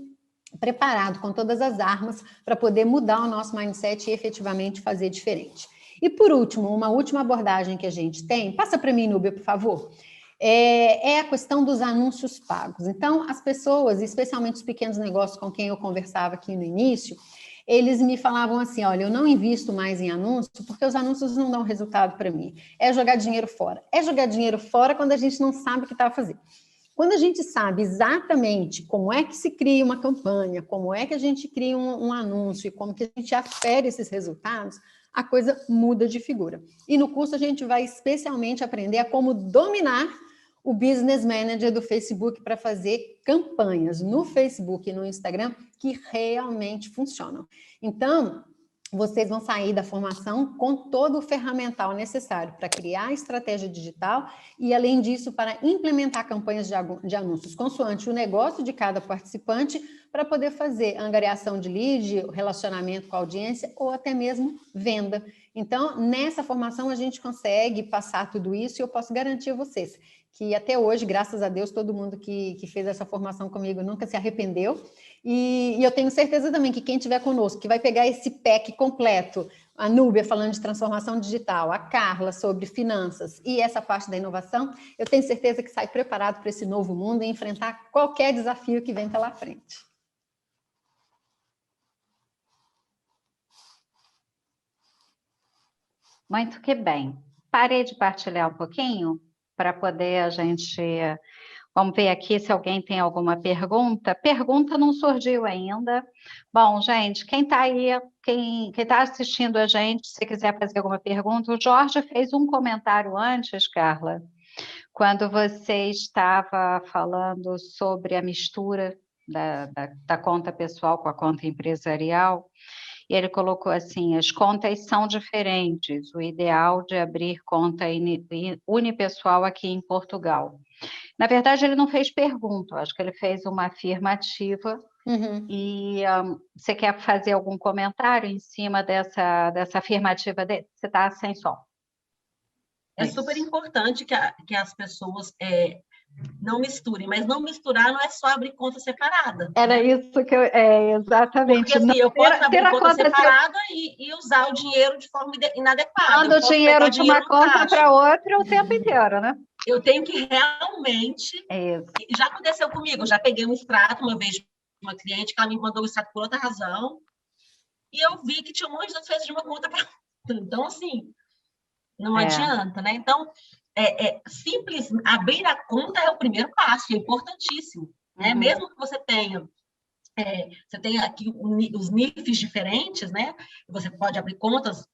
preparado com todas as armas para poder mudar o nosso mindset e efetivamente fazer diferente. E por último, uma última abordagem que a gente tem, passa para mim, Núbia, por favor, é a questão dos anúncios pagos. Então, as pessoas, especialmente os pequenos negócios com quem eu conversava aqui no início, eles me falavam assim, olha, eu não invisto mais em anúncio porque os anúncios não dão resultado para mim. É jogar dinheiro fora. É jogar dinheiro fora quando a gente não sabe o que está a fazer. Quando a gente sabe exatamente como é que se cria uma campanha, como é que a gente cria um anúncio e como que a gente afere esses resultados, a coisa muda de figura. E no curso a gente vai especialmente aprender a como dominar o Business Manager do Facebook para fazer campanhas no Facebook e no Instagram que realmente funcionam. Então, vocês vão sair da formação com todo o ferramental necessário para criar a estratégia digital e, além disso, para implementar campanhas de anúncios consoante o negócio de cada participante, para poder fazer angariação de lead, relacionamento com a audiência ou até mesmo venda. Então, nessa formação, a gente consegue passar tudo isso e eu posso garantir a vocês que até hoje, graças a Deus, todo mundo que fez essa formação comigo nunca se arrependeu. E eu tenho certeza também que quem estiver conosco, que vai pegar esse pack completo, a Núbia falando de transformação digital, a Carla sobre finanças e essa parte da inovação, eu tenho certeza que sai preparado para esse novo mundo e enfrentar qualquer desafio que vem pela frente. Muito que bem. Parei de partilhar um pouquinho para poder a gente... Vamos ver aqui se alguém tem alguma pergunta. Pergunta não surgiu ainda. Bom, gente, quem está aí, quem está assistindo a gente, se quiser fazer alguma pergunta, o Jorge fez um comentário antes, Carla, quando você estava falando sobre a mistura da conta pessoal com a conta empresarial. E ele colocou assim, as contas são diferentes, o ideal de abrir conta unipessoal aqui em Portugal. Na verdade, ele não fez pergunta, acho que ele fez uma afirmativa. E você quer fazer algum comentário em cima dessa afirmativa dele? Você está sem som. É super importante que as pessoas não misturem, mas não misturar não é só abrir conta separada. Era isso que eu... exatamente. Porque assim, eu posso abrir conta separada e usar o dinheiro de forma inadequada. Manda o dinheiro de uma conta para outra o tempo inteiro, né? Eu tenho que realmente... Já aconteceu comigo, eu já peguei um extrato uma vez de uma cliente que ela me mandou o extrato por outra razão e eu vi que tinha um monte de transferência de uma conta para outra. Então, assim, não adianta, né? Então, simples, abrir a conta é o primeiro passo, é importantíssimo, né? Mesmo que você tenha aqui os NIFs diferentes, né? Você pode abrir contas,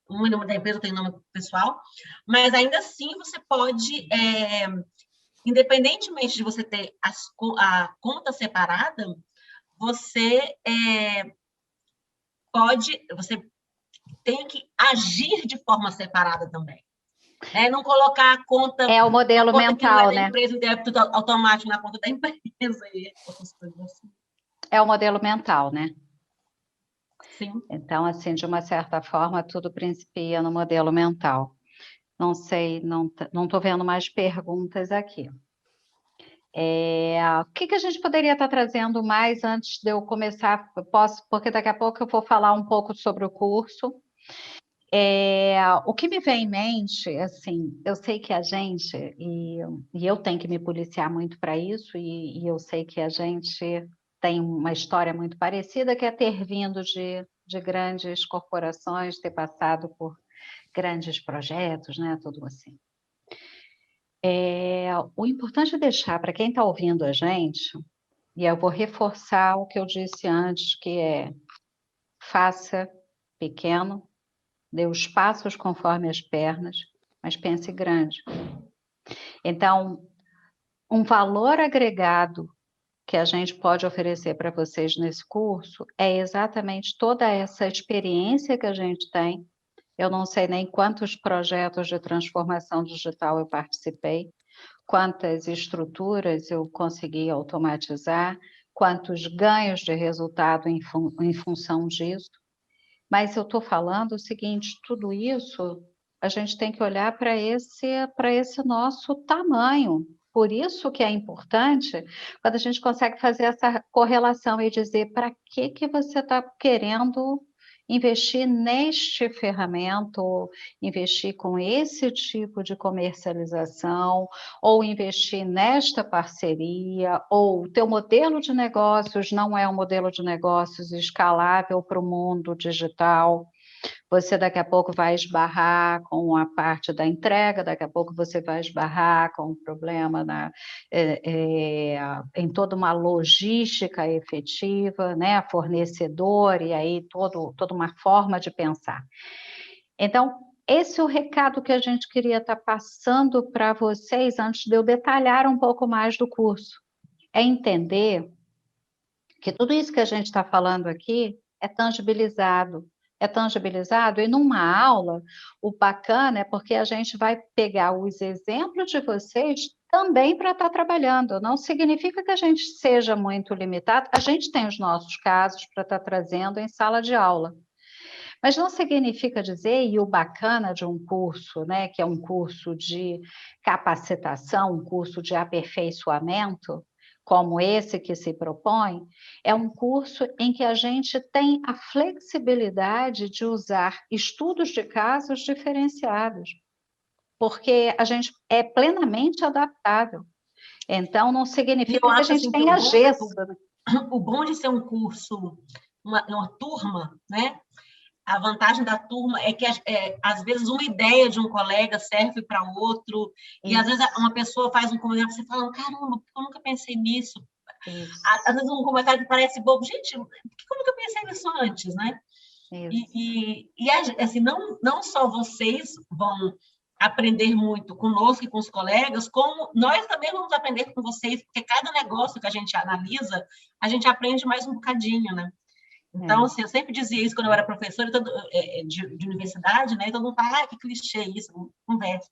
uma em nome da empresa, tem nome pessoal, mas ainda assim você pode, independentemente de você ter a conta separada, você você tem que agir de forma separada também. Não colocar a conta... É o modelo mental, né? Empresa, o débito automático na conta da empresa e outras coisas assim. É o modelo mental, né? Sim. Então, assim, de uma certa forma, tudo principia no modelo mental. Não sei, não estou vendo mais perguntas aqui. O que a gente poderia estar trazendo mais antes de eu começar? Porque daqui a pouco eu vou falar um pouco sobre o curso. O que me vem em mente, assim, eu sei que a gente, e eu tenho que me policiar muito para isso, e eu sei que a gente tem uma história muito parecida, que é ter vindo de grandes corporações, ter passado por grandes projetos, né, tudo assim. O importante é deixar para quem está ouvindo a gente, e eu vou reforçar o que eu disse antes, que é faça pequeno, dê os passos conforme as pernas, mas pense grande. Então, um valor agregado que a gente pode oferecer para vocês nesse curso é exatamente toda essa experiência que a gente tem. Eu não sei nem quantos projetos de transformação digital eu participei, quantas estruturas eu consegui automatizar, quantos ganhos de resultado em função disso. Mas eu estou falando o seguinte, tudo isso a gente tem que olhar para esse nosso tamanho. Por isso que é importante quando a gente consegue fazer essa correlação e dizer para que você está querendo investir neste ferramenta, ou investir com esse tipo de comercialização, ou investir nesta parceria, ou o teu modelo de negócios não é um modelo de negócios escalável para o mundo digital. Você daqui a pouco vai esbarrar com a parte da entrega, daqui a pouco você vai esbarrar com o problema em toda uma logística efetiva, né? Fornecedor, e aí toda uma forma de pensar. Então, esse é o recado que a gente queria estar passando para vocês antes de eu detalhar um pouco mais do curso. É entender que tudo isso que a gente está falando aqui é tangibilizado. É tangibilizado, e numa aula, o bacana é porque a gente vai pegar os exemplos de vocês também para estar trabalhando. Não significa que a gente seja muito limitado, a gente tem os nossos casos para estar trazendo em sala de aula. Mas não significa dizer, e o bacana de um curso, né, que é um curso de capacitação, um curso de aperfeiçoamento, como esse que se propõe, é um curso em que a gente tem a flexibilidade de usar estudos de casos diferenciados, porque a gente é plenamente adaptável. Então, não significa que a gente tenha gesso. O bom de ser um curso, uma turma, né? A vantagem da turma é que, às vezes, uma ideia de um colega serve para outro, e às vezes uma pessoa faz um comentário, você fala, caramba, eu nunca pensei nisso. Às vezes um comentário que parece bobo, gente, por que eu nunca pensei nisso antes, né? E assim, não só vocês vão aprender muito conosco e com os colegas, como nós também vamos aprender com vocês, porque cada negócio que a gente analisa, a gente aprende mais um bocadinho, né? Então, assim, eu sempre dizia isso quando eu era professora de universidade, né? Todo mundo fala, que clichê isso, conversa.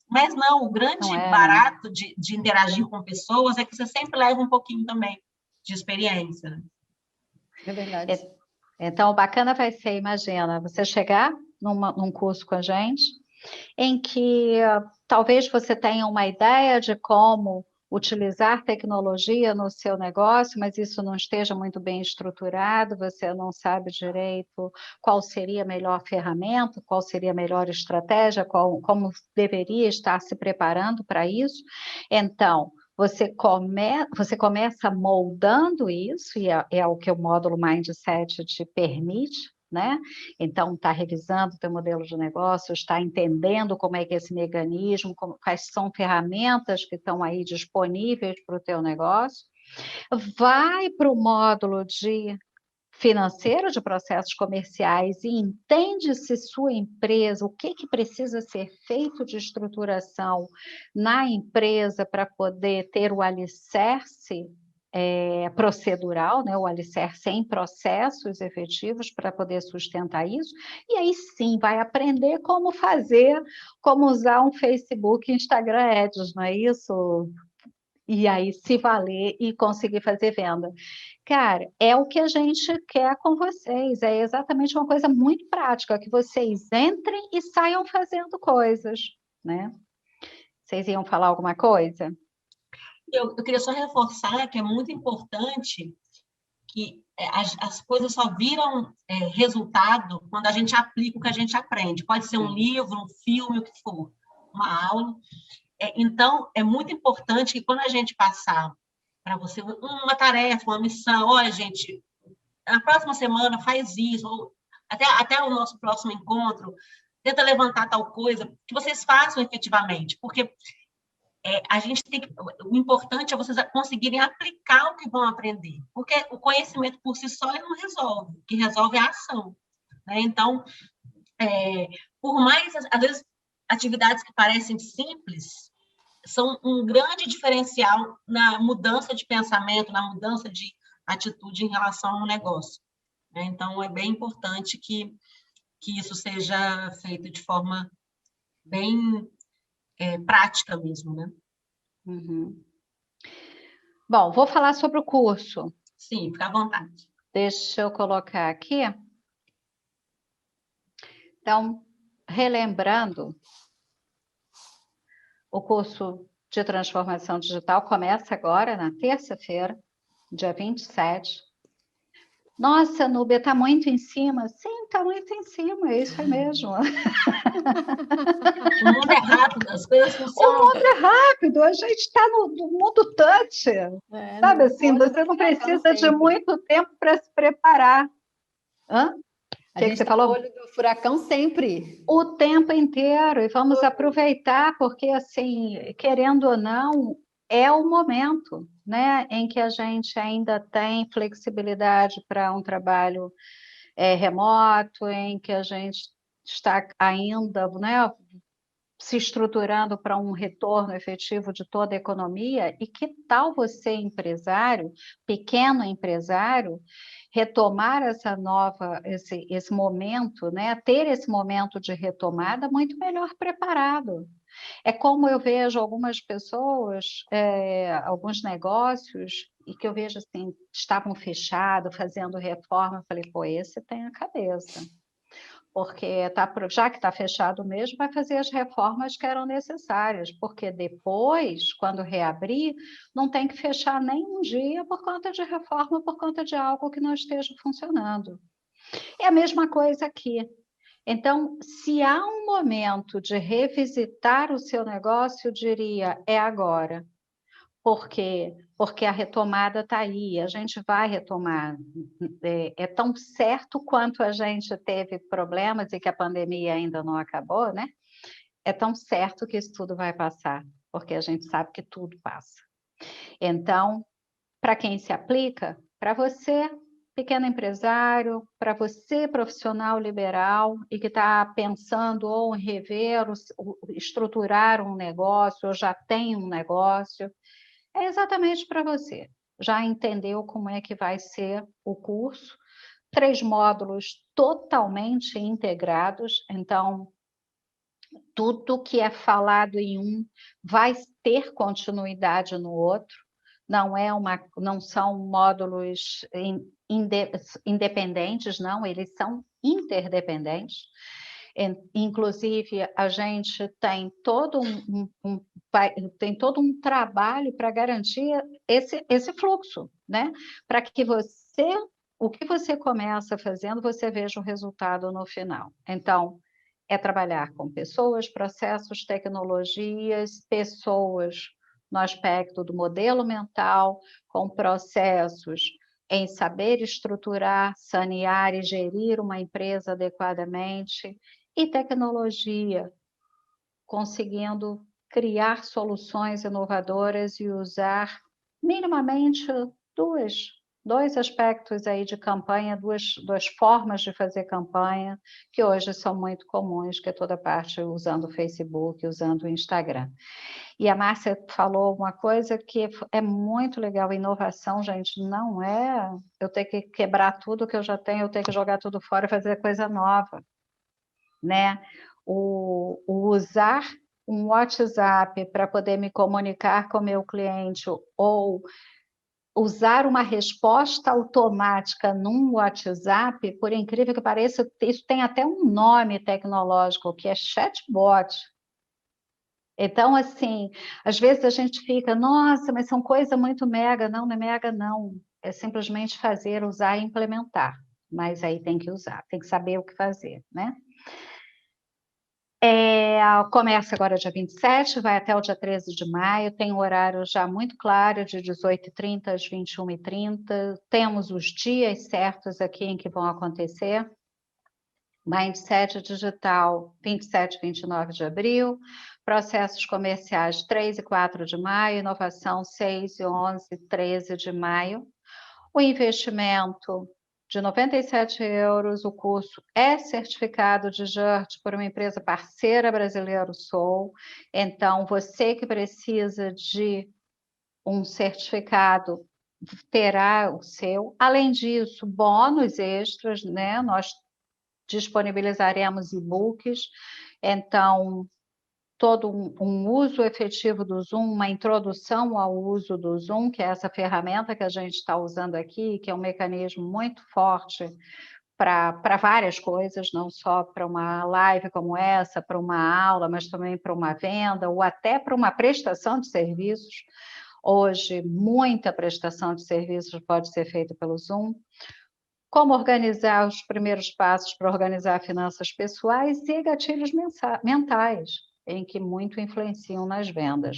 Mas não, o grande barato de interagir com pessoas é que você sempre leva um pouquinho também de experiência. Né? É verdade. Então, o bacana vai ser, imagina, você chegar num curso com a gente, em que talvez você tenha uma ideia de como utilizar tecnologia no seu negócio, mas isso não esteja muito bem estruturado, você não sabe direito qual seria a melhor ferramenta, qual seria a melhor estratégia, como deveria estar se preparando para isso. Então, você começa moldando isso, e é o que o módulo Mindset te permite, né? Então, está revisando o teu modelo de negócio, está entendendo como é que é esse mecanismo, quais são ferramentas que estão aí disponíveis para o teu negócio. Vai para o módulo de financeiro de processos comerciais e entende se sua empresa, o que precisa ser feito de estruturação na empresa para poder ter o alicerce procedural, né, o alicerce em processos efetivos para poder sustentar isso, e aí sim vai aprender como fazer, como usar um Facebook, Instagram Ads, não é isso? E aí se valer e conseguir fazer venda. Cara, é o que a gente quer com vocês, é exatamente uma coisa muito prática, que vocês entrem e saiam fazendo coisas, né? Vocês iam falar alguma coisa? Eu queria só reforçar que é muito importante que as coisas só viram resultado quando a gente aplica o que a gente aprende. Pode ser um livro, um filme, o que for, uma aula. Então, é muito importante que quando a gente passar para você uma tarefa, uma missão, olha, gente, na próxima semana faz isso, ou até o nosso próximo encontro, tenta levantar tal coisa, que vocês façam efetivamente, porque a gente tem que, o importante é vocês conseguirem aplicar o que vão aprender, porque o conhecimento por si só ele não resolve, o que resolve é a ação, né? Então, por mais, às vezes, atividades que parecem simples, são um grande diferencial na mudança de pensamento, na mudança de atitude em relação ao negócio, né? Então, é bem importante que isso seja feito de forma bem prática mesmo, né? Uhum. Bom, vou falar sobre o curso. Sim, fica à vontade. Deixa eu colocar aqui. Então, relembrando, o curso de transformação digital começa agora, na terça-feira, dia 27. Nossa, Núbia, está muito em cima. Sim, está muito em cima, é isso mesmo. O mundo é rápido, as coisas funcionam. O mundo é rápido, a gente está no mundo touch. Sabe assim, você não precisa de muito tempo para se preparar. Hã? A gente está no olho do furacão sempre. O tempo inteiro, e vamos aproveitar, porque, assim, querendo ou não, é o momento, né, em que a gente ainda tem flexibilidade para um trabalho remoto, em que a gente está ainda, né, se estruturando para um retorno efetivo de toda a economia. E que tal você, empresário, pequeno empresário, retomar esse momento, né? Ter esse momento de retomada muito melhor preparado. É como eu vejo algumas pessoas, alguns negócios, e que eu vejo assim, estavam fechados, fazendo reforma. Eu falei, pô, esse tem a cabeça. Porque já que está fechado mesmo, vai fazer as reformas que eram necessárias, porque depois, quando reabrir, não tem que fechar nem um dia por conta de reforma, por conta de algo que não esteja funcionando. É a mesma coisa aqui. Então, se há um momento de revisitar o seu negócio, eu diria, é agora. Por quê? Porque a retomada está aí, a gente vai retomar. É tão certo quanto a gente teve problemas e que a pandemia ainda não acabou, né? É tão certo que isso tudo vai passar, porque a gente sabe que tudo passa. Então, para quem se aplica? Para você, pequeno empresário, para você, profissional liberal, e que está pensando ou em rever, estruturar um negócio, ou já tem um negócio, é exatamente para você. Já entendeu como é que vai ser o curso? 3 módulos totalmente integrados, então tudo que é falado em um vai ter continuidade no outro. Não são módulos independentes, não, eles são interdependentes. Inclusive, a gente tem todo um trabalho para garantir esse fluxo, né? Para que o que você começa fazendo, você veja o resultado no final. Então, é trabalhar com pessoas, processos, tecnologias, pessoas no aspecto do modelo mental, com processos em saber estruturar, sanear e gerir uma empresa adequadamente, e tecnologia, conseguindo criar soluções inovadoras e usar minimamente dois aspectos aí de campanha, duas formas de fazer campanha, que hoje são muito comuns, que é toda parte usando o Facebook, usando o Instagram. E a Márcia falou uma coisa que é muito legal: inovação, gente, não é eu ter que quebrar tudo que eu já tenho, eu ter que jogar tudo fora e fazer coisa nova, né? O usar um WhatsApp para poder me comunicar com o meu cliente, ou usar uma resposta automática num WhatsApp, por incrível que pareça, isso tem até um nome tecnológico, que é chatbot. Então, assim, às vezes a gente fica, nossa, mas são coisa muito mega. Não, não é mega, não. É simplesmente fazer, usar e implementar. Mas aí tem que usar, tem que saber o que fazer, né? Começa agora dia 27, vai até o dia 13 de maio, tem um horário já muito claro, de 18h30 às 21h30. Temos os dias certos aqui em que vão acontecer. Mindset Digital, 27 e 29 de abril. Processos comerciais, 3 e 4 de maio. Inovação, 6 e 11 e 13 de maio. O investimento de 97 euros, o curso é certificado de JERT por uma empresa parceira brasileira, Soul. Então, você que precisa de um certificado terá o seu. Além disso, bônus extras, né? Nós disponibilizaremos e-books. Então, todo um uso efetivo do Zoom, uma introdução ao uso do Zoom, que é essa ferramenta que a gente está usando aqui, que é um mecanismo muito forte para várias coisas, não só para uma live como essa, para uma aula, mas também para uma venda, ou até para uma prestação de serviços. Hoje, muita prestação de serviços pode ser feita pelo Zoom. Como organizar os primeiros passos para organizar finanças pessoais e gatilhos mentais, em que muito influenciam nas vendas.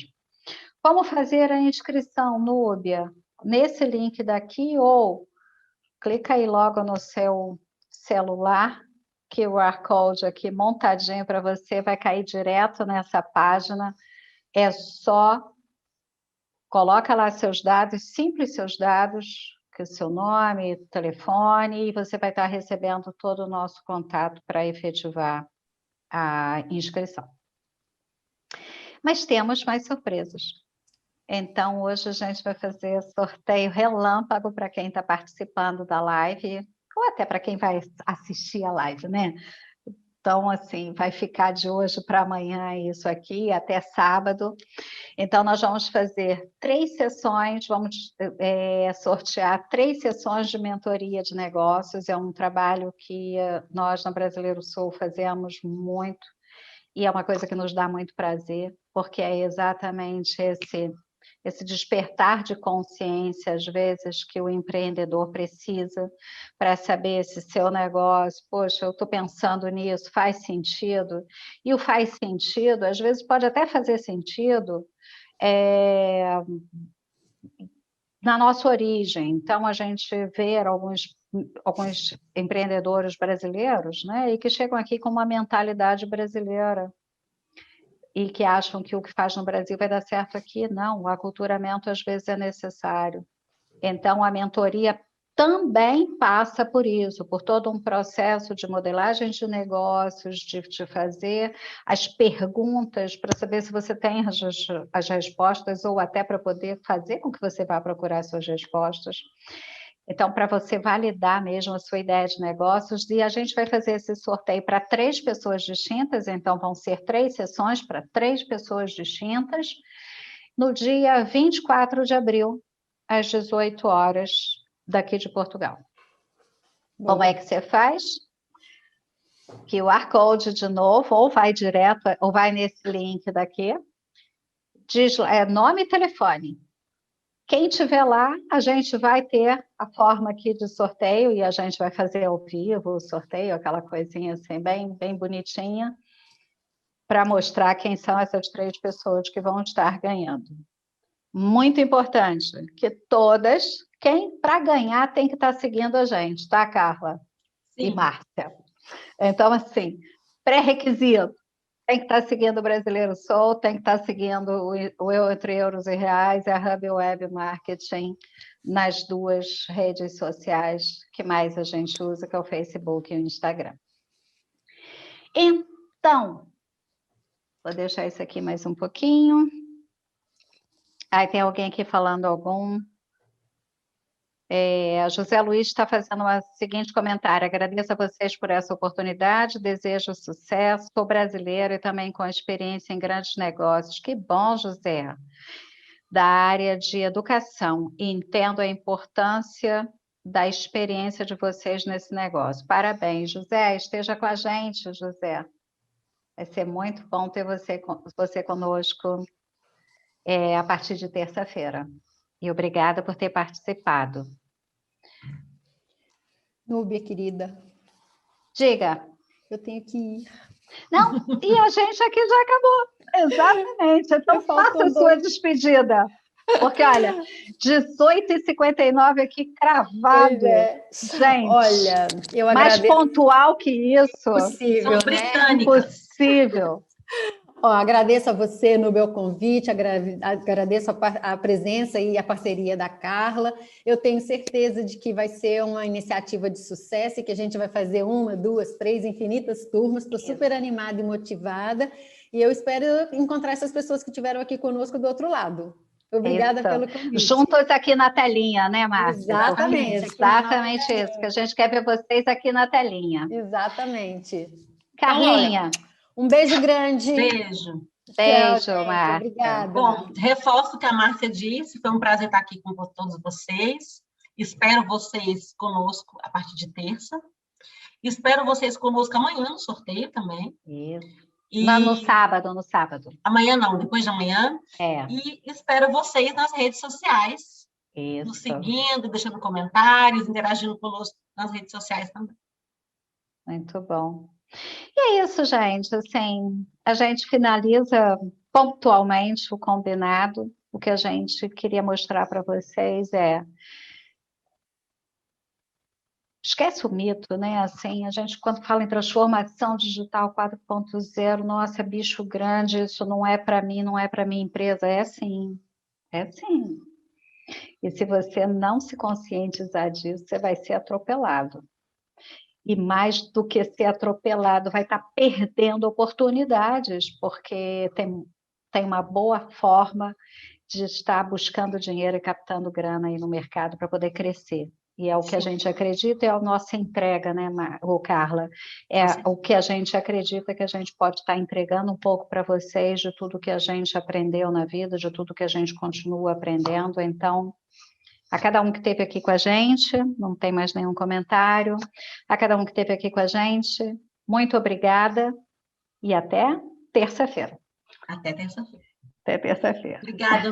Como fazer a inscrição, Núbia? Nesse link daqui, ou clica aí logo no seu celular, QR Code aqui montadinho para você, vai cair direto nessa página. É só, coloca lá seus dados, simples seus dados, que é o seu nome, telefone, e você vai estar recebendo todo o nosso contato para efetivar a inscrição. Mas temos mais surpresas. Então, hoje a gente vai fazer sorteio relâmpago para quem está participando da live, ou até para quem vai assistir a live, né? Então, assim, vai ficar de hoje para amanhã isso aqui, até sábado. Então, nós vamos fazer 3 sessões, vamos sortear 3 sessões de mentoria de negócios. É um trabalho que nós, na Brasileiro Sul, fazemos muito, e é uma coisa que nos dá muito prazer, porque é exatamente esse despertar de consciência, às vezes, que o empreendedor precisa para saber se seu negócio, poxa, eu estou pensando nisso, faz sentido? E o faz sentido, às vezes pode até fazer sentido na nossa origem. Então, a gente vê alguns empreendedores brasileiros, né, e que chegam aqui com uma mentalidade brasileira, e que acham que o que faz no Brasil vai dar certo aqui. Não, o aculturamento às vezes é necessário. Então, a mentoria também passa por isso, por todo um processo de modelagem de negócios, de fazer as perguntas para saber se você tem as respostas, ou até para poder fazer com que você vá procurar suas respostas. Então, para você validar mesmo a sua ideia de negócios, e a gente vai fazer esse sorteio para 3 pessoas distintas, então vão ser 3 sessões para 3 pessoas distintas, no dia 24 de abril, às 18 horas, daqui de Portugal. Bom. Como é que você faz? QR Code de novo, ou vai direto, ou vai nesse link daqui, diz nome e telefone. Quem tiver lá, a gente vai ter a forma aqui de sorteio, e a gente vai fazer ao vivo o sorteio, aquela coisinha assim, bem, bem bonitinha, para mostrar quem são essas 3 pessoas que vão estar ganhando. Muito importante, que todas, quem para ganhar tem que estar seguindo a gente, tá, Carla? Sim. E Márcia. Então, assim, pré-requisito. Tem que estar seguindo o Brasileiro Soul, tem que estar seguindo o Eu Entre Euros e Reais, a Hub Web Marketing, nas 2 redes sociais que mais a gente usa, que é o Facebook e o Instagram. Então, vou deixar isso aqui mais um pouquinho. Aí tem alguém aqui falando algum. José Luiz está fazendo o seguinte comentário: agradeço a vocês por essa oportunidade, desejo sucesso, sou brasileiro e também com experiência em grandes negócios. Que bom, José, da área de educação, e entendo a importância da experiência de vocês nesse negócio. Parabéns, José, esteja com a gente, José. Vai ser muito bom ter você conosco a partir de terça-feira. E obrigada por ter participado. Núbia, querida. Diga. Eu tenho que ir. Não, e a gente aqui já acabou. Exatamente. Então faça a sua despedida. Porque, olha, 18h59 aqui cravado. Pois é. Gente, olha, eu mais agradeço. pontual que isso. Impossível, São britânicas. Impossível. Agradeço a você no meu convite, agradeço a presença e a parceria da Carla. Eu tenho certeza de que vai ser uma iniciativa de sucesso e que a gente vai fazer 1, 2, 3, infinitas turmas. Estou super animada e motivada e eu espero encontrar essas pessoas que estiveram aqui conosco do outro lado. Obrigada pelo convite. Juntos aqui na telinha, né, Márcia? Exatamente. Exatamente isso, que a gente quer ver vocês aqui na telinha. Exatamente. Carlinha. Então, um beijo grande. Beijo. Beijo, Tchau, Márcia. Obrigada. Bom, reforço o que a Márcia disse, foi um prazer estar aqui com todos vocês. Espero vocês conosco a partir de terça. Espero vocês conosco amanhã no sorteio também. Isso. E... No sábado. Amanhã não, depois de amanhã. É. E espero vocês nas redes sociais. Isso. Nos seguindo, deixando comentários, interagindo conosco nas redes sociais também. Muito bom. E é isso, gente. Assim, a gente finaliza pontualmente o combinado. O que a gente queria mostrar para vocês esquece o mito, né? Assim, a gente, quando fala em transformação digital 4.0, nossa, bicho grande, isso não é para mim, não é para minha empresa. É sim. E se você não se conscientizar disso, você vai ser atropelado. E mais do que ser atropelado, vai estar perdendo oportunidades, porque tem uma boa forma de estar buscando dinheiro e captando grana aí no mercado para poder crescer. E é o que a gente acredita, é a nossa entrega, né, Carla? É o que a gente acredita que a gente pode estar entregando um pouco para vocês de tudo que a gente aprendeu na vida, de tudo que a gente continua aprendendo. Então, a cada um que esteve aqui com a gente, não tem mais nenhum comentário. A cada um que esteve aqui com a gente, muito obrigada e até terça-feira. Até terça-feira. Até terça-feira. Obrigada.